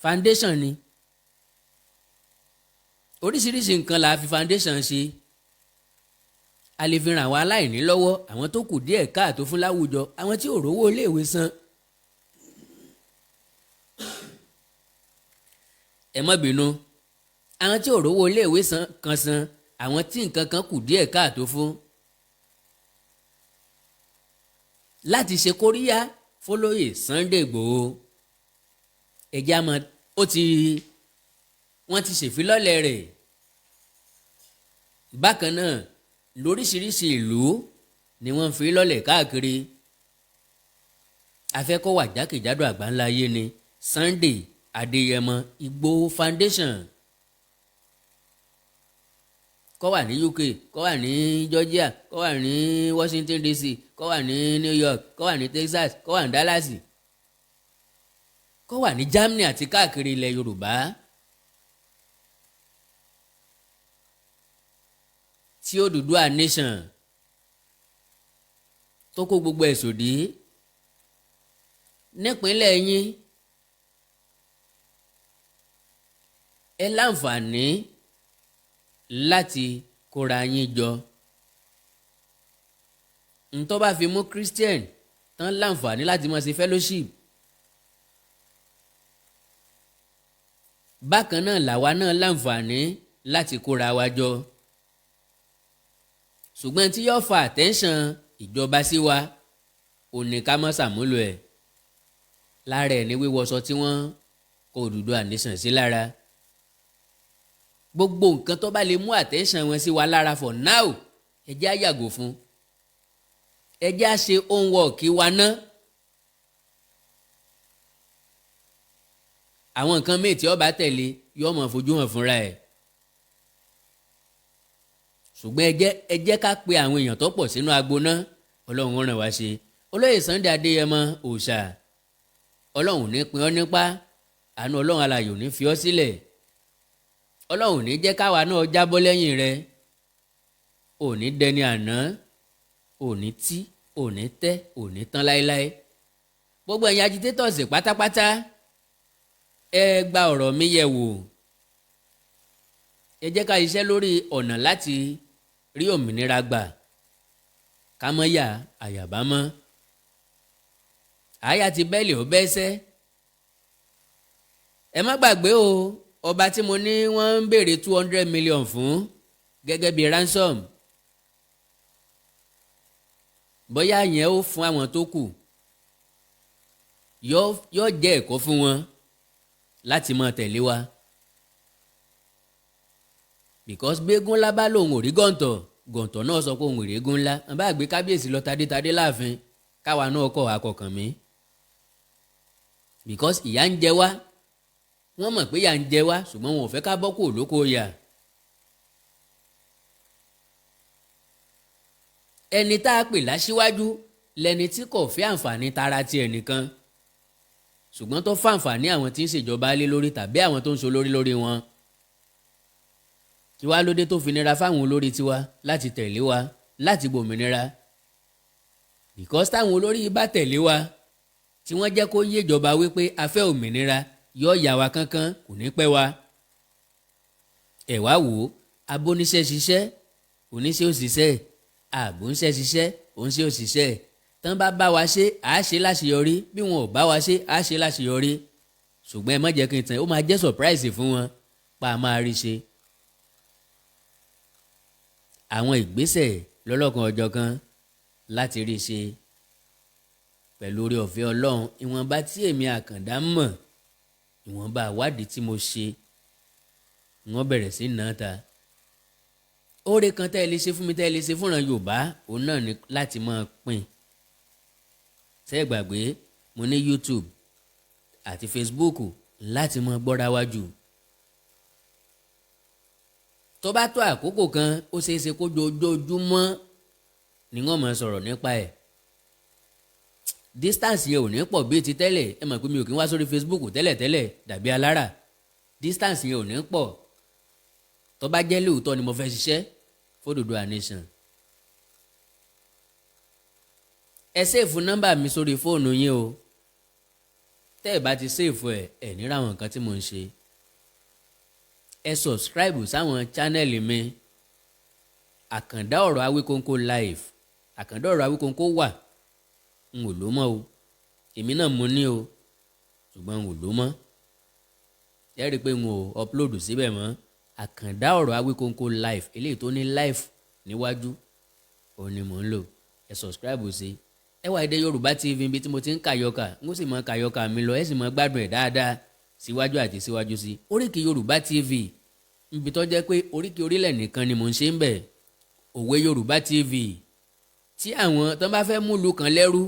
Speaker 2: foundation ni oríṣiríṣi nǹkan la fi foundation ṣe a lè fi ràn àwọn aláìní lọ́wọ́ àwọn tó kù díẹ̀ káàtó fún láwùjọ àwọn tí ò rówó iléèwé san ẹ má bínú àwọn tí ò rówó iléèwé san àwọn tí nǹkan kan kù díẹ̀ káàtó fún láti ṣe kóríyá fọlọ́yè Sunday Ìgbòho ẹ̀jẹ̀ àmọ́ wọ́n ti ṣèfilọ́lẹ̀ rẹ̀ bákan náà lóríṣiríṣi ìlú ni wọ́n fi lọ́lẹ̀ káàkiri afẹ́kọ̀wà jákèjádò àgbáńlá ayé ni Sunday Adéyẹmọ Ìgbòho Foundation kó wà ní UK kó wà ní Georgia kó wà ní Washington DC kó wà ní New York kó wà ní Texas kó wà ní Dallas kó wà ní Germany àti káàkiri ilẹ̀ Yorùbá tí Oòduà nation tó kó gbogbo ẹ̀ sòdí nípínlẹ̀ yín ẹ láǹfààní láti kóra yín jọ ntọ́ bá fi mú Christian tán láǹfààní láti máa ṣe fellowship bákan náà làwa náà láǹfààní láti kóra wa jọ ṣùgbọ́n tí yóò fa attention ìjọba sí wa ò ní ká má ṣàmúlò ẹ̀ lára ẹ̀ ní wíwọṣọ tí wọ́n kó Oòduà nation sí lára gbogbo nǹkan tó bá lè mú attention wọn sí wa lára for now ẹ jẹ́ á yàgò fún ẹ jẹ́ á ṣe homework wa ná àwọn nǹkan míì tí ó bá tẹ̀lé yóò mọ̀ fojú hàn fúnra ẹ̀ ṣùgbọ́n ẹ jẹ́ ká pe àwọn èèyàn tó pọ̀ sínú agbo náà Ọlọ́run ó ràn wá ṣe olóyè Sunday Adéyẹmọ òòṣà Ọlọ́run ní pin ọ́ nípa àánú Ọlọ́run alààyè ò ní fi ọ́ sílẹ̀ Ọlọ́run ò ní jẹ́ káwa náà jábọ́ lẹ́yìn rẹ ò ní dẹni àná ò ní tí ò ní tẹ́ ò ní tán láéláé gbogbo ẹ̀yin agitators pátápátá ẹ gba ọ̀rọ̀ mi yẹ̀ wò ẹ jẹ́ ká ṣiṣẹ́ lórí ọ̀nà láti rí òmìnira gbà ká mọ́ yà àyàbá mọ́ àyà ti bẹ́ẹ̀lì ó bẹ́sẹ́ ẹ má gbàgbé o ọba tí mo ní wọ́n ń béèrè 200 million fún gẹ́gẹ́ bí ransom bóyá yẹn ó fún àwọn tó kù yóò jẹ́ ẹ̀kọ́ fún wọn láti máa tẹ̀lé wa because gbégún ńlá bá lòun ò rí gọ̀ǹtọ̀ náà sọ pé òun ò rí gún ńlá wọn bá gbé kábíyèsí lọ tadétadé láàfin káwa náà kọ̀ akọ̀kàn mi because ìyà ń jẹ wá wọ́n mọ̀ pé ìyà ń jẹ wá ṣùgbọ́n wọn ò fẹ́ ká bọ́ kó lóko yà ẹni tá a pè láṣíwájú lẹni tí kò fẹ́ àǹfààní tara ti ẹnìkan ṣùgbọ́n tó fàǹfààní àwọn tí ń ṣèjọba lé lórí tàbí àwọn tó ń ṣe olórí lórí wọn. kí wá lóde tó fi nira fáwọn olórí tiwa láti tẹ̀lé wa láti gbòmìnira because táwọn olórí bá tẹ̀lé wa tí wọ́n jẹ́ kó yé ìjọba wípé a fẹ́ òmìnira yóò yà wá kánkán kò ní pẹ́ wa. ẹ wá wò ó abóníṣẹ́ ṣiṣẹ́ oníṣẹ́ òṣìṣẹ́ àbóníṣẹ́ ṣiṣẹ́ oníṣẹ́ òṣìṣẹ́ tán bá wa ṣe àá ṣe láṣeyọrí bí wọn ò bá wa ṣe àá ṣe láṣeyọrí ṣùgbọ́n ẹ má jẹ́ kí n tàn ó máa jẹ́ surprise fún wọn pa á máa rí ṣe. àwọn ìgbésẹ̀ lọ́lọ́kan ọjọ́ kan láti rí ṣe pẹ̀lú oore ọ̀fẹ́ Ọlọ́run ìwọ̀nba tí èmi Àkàndá mọ̀ ìwọ̀nba àwádìí tí mo ṣe wọ́n bẹ̀rẹ̀ sí náà ta. oore kan tẹ́ ẹ lè ṣe fún mi tẹ́ ẹ lè ṣe fúnra Yorùbá òun náà ni láti máa pín. ṣé ẹ gbàgbé mo ní YouTube àti Facebook láti máa gbọ́ra wájú. tó bá tó àkókò kan ó ṣeé ṣe kó jojoojúmọ́ ni wọ́n máa sọ̀rọ̀ nípa ẹ̀. distance yẹn ò ní pọ̀ bíi ti tẹ́lẹ̀ ẹ mọ̀ pé mi ò kí ń wá sórí Facebook tẹ́lẹ̀tẹ́lẹ̀ dàbí alára distance yẹn ò ní pọ̀ tó bá jẹ́ lóòótọ́ ni mo fẹ́ ṣiṣẹ́ f'Oòduà Nation. ẹ ṣèfù nọ́mbà mi sórí fóònù yín o tẹ́ ẹ bá ti ṣèfù ẹ̀ ní ra àwọn nǹkan tí mo ń ṣe. ẹ subscribe sáwọn chánẹ́ẹ̀lì mi Àkàndá ọ̀rọ̀ Awíkonko live Àkàndá ọ̀rọ̀ Awíkonko wà n ò lò mọ́ o èmi náà mo ní o ṣùgbọ́n n ò lò mọ́ ẹ rí i pé n ò upload síbẹ̀ mọ́ Àkàndá ọ̀rọ̀ Awíkonko live eléyìí tó ní live níwájú òun ni mò ń lò ẹ subscribe sí ẹ wá Èdè Yorùbá TV ibi tí mo ti ń kàyọkà n ó sì mọ kàyọkà mi lọ ẹ sì mọ gbádùn ẹ̀ dáadáa síwájú àti síwájú sí Oríkì Yorùbá TV níbi tó jẹ́ pé oríkì orílẹ̀ nìkan ni mò ń ṣe ń bẹ̀ Òwe Yorùbá TV tí àwọn tó bá fẹ́ mú ìlú kan lẹ́rú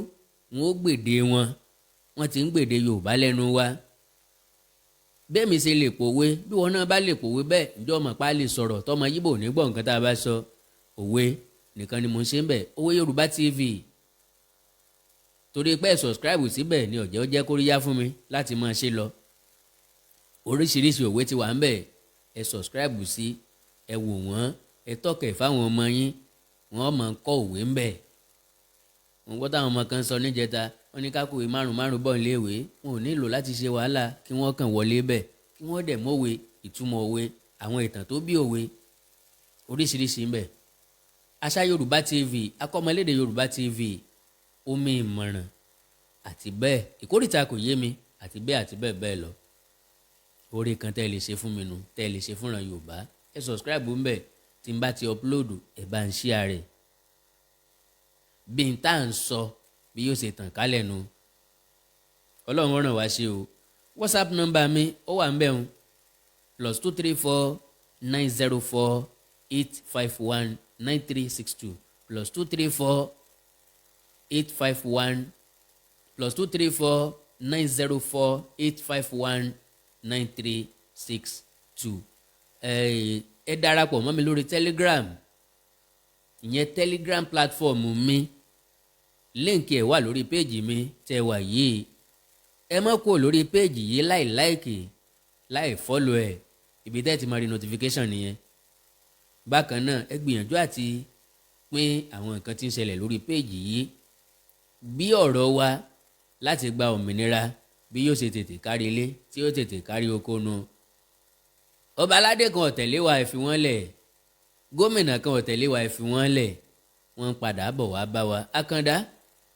Speaker 2: wọn ó gbèdé wọn ti ń gbèdé Yorùbá lẹ́nu wa bẹ́ẹ̀ mi ṣe lè pòwe bí wọn náà bá lè pòwe bẹ́ẹ̀ ǹjọ́ mọ̀ pa lè sọ̀rọ̀ tọmọ Yíbò ní gbọ́ nǹkan tá a bá sọ òwe nìkan ni mò ń ṣe ń bẹ̀ Òwe Yorùbá TV torí pé ẹ subscribe síbẹ̀ ni ọ̀jẹ̀ ó jẹ́ kóríyá fún mi láti máa ṣe lọ oríṣiríṣi òwe ti wà ń bẹ̀ ẹ subscribe sí ẹ wò wọ́n ẹ tọ́kẹ̀ fáwọn ọmọ yín wọ́n máa kọ́ òwe ń bẹ̀. wọ́n gbọ́ táwọn ọmọ kan sọ níjẹta wọ́n ní kákòwé márùn bọ̀ níléèwé wọn ò nílò láti ṣe wàhálà kí wọ́n kàn wọlé bẹ̀ kí wọ́n dẹ̀ mọ̀wé ìtumọ̀ òwe àwọn ìtàn tó bí òwe oríṣiríṣi ń bẹ̀. Àṣà Yorùbá TV akọ́mọlédè Yorùbá TV omi ìmọ̀ràn àti bẹ́ẹ̀ ìkórìtà kò yé mi àti bẹ́ẹ̀ bẹ́ẹ̀ lọ. oore kan tẹ́ ẹ lè ṣe fún mi nu tẹ́ ẹ lè ṣe fúnra Yorùbá ẹ subscribe ń bẹ̀ tí n bá ti upload ẹ bá ń share rẹ̀ bí n tá à ń sọ bí yóò ṣe tàn kálẹ̀ nu Ọlọ́run ràn wá ṣe o WhatsApp number mi ó wà ń bẹ̀ ń +234 904 851 9362 +234 851 +234 904 851 9362 ẹ darapọ̀ mọ́ mi lórí Telegram ìyẹn Telegram platform mi líǹkì ẹ̀ wà lórí péèjì mi tẹ́ wà yìí ẹ má kó lórí péèjì yìí láì láìkì láì fọ́lọ̀ ẹ̀ ibi tẹ́ ti máa rí notification nìyẹn bákan náà ẹ gbìyànjú àti pín àwọn nǹkan tí ń ṣẹlẹ̀ lórí péèjì yìí bí ọ̀rọ̀ wa láti gba òmìnira bí yóò ṣe tètè kárí ilé tí yóò tètè kárí oko nu ọba aládé kan ọ̀tẹ̀lé wa ẹ fi wọ́n lẹ̀ gómìnà kan ọ̀tẹ̀lé wa ẹ fi wọ́n lẹ̀ wọ́n ń padà bọ̀ wá bá wa Àkàndá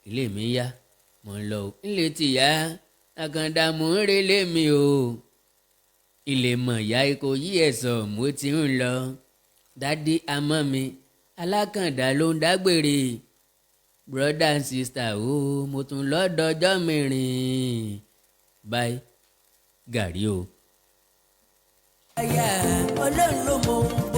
Speaker 2: ilé mi yá mò ń lọ o ilé ti yá Àkàndá mò ń relé mi o ilé mọ̀ ya ikọ̀ yí ẹ̀sọ̀ mo ti ń lọ dádì àmọ́ mi Alákàndá ló ń dágbére brother and sister o mo tún lọ́dọọjọ́ mìíràn bye gàrí o.
Speaker 1: Ọlọ́run ló mọ ohun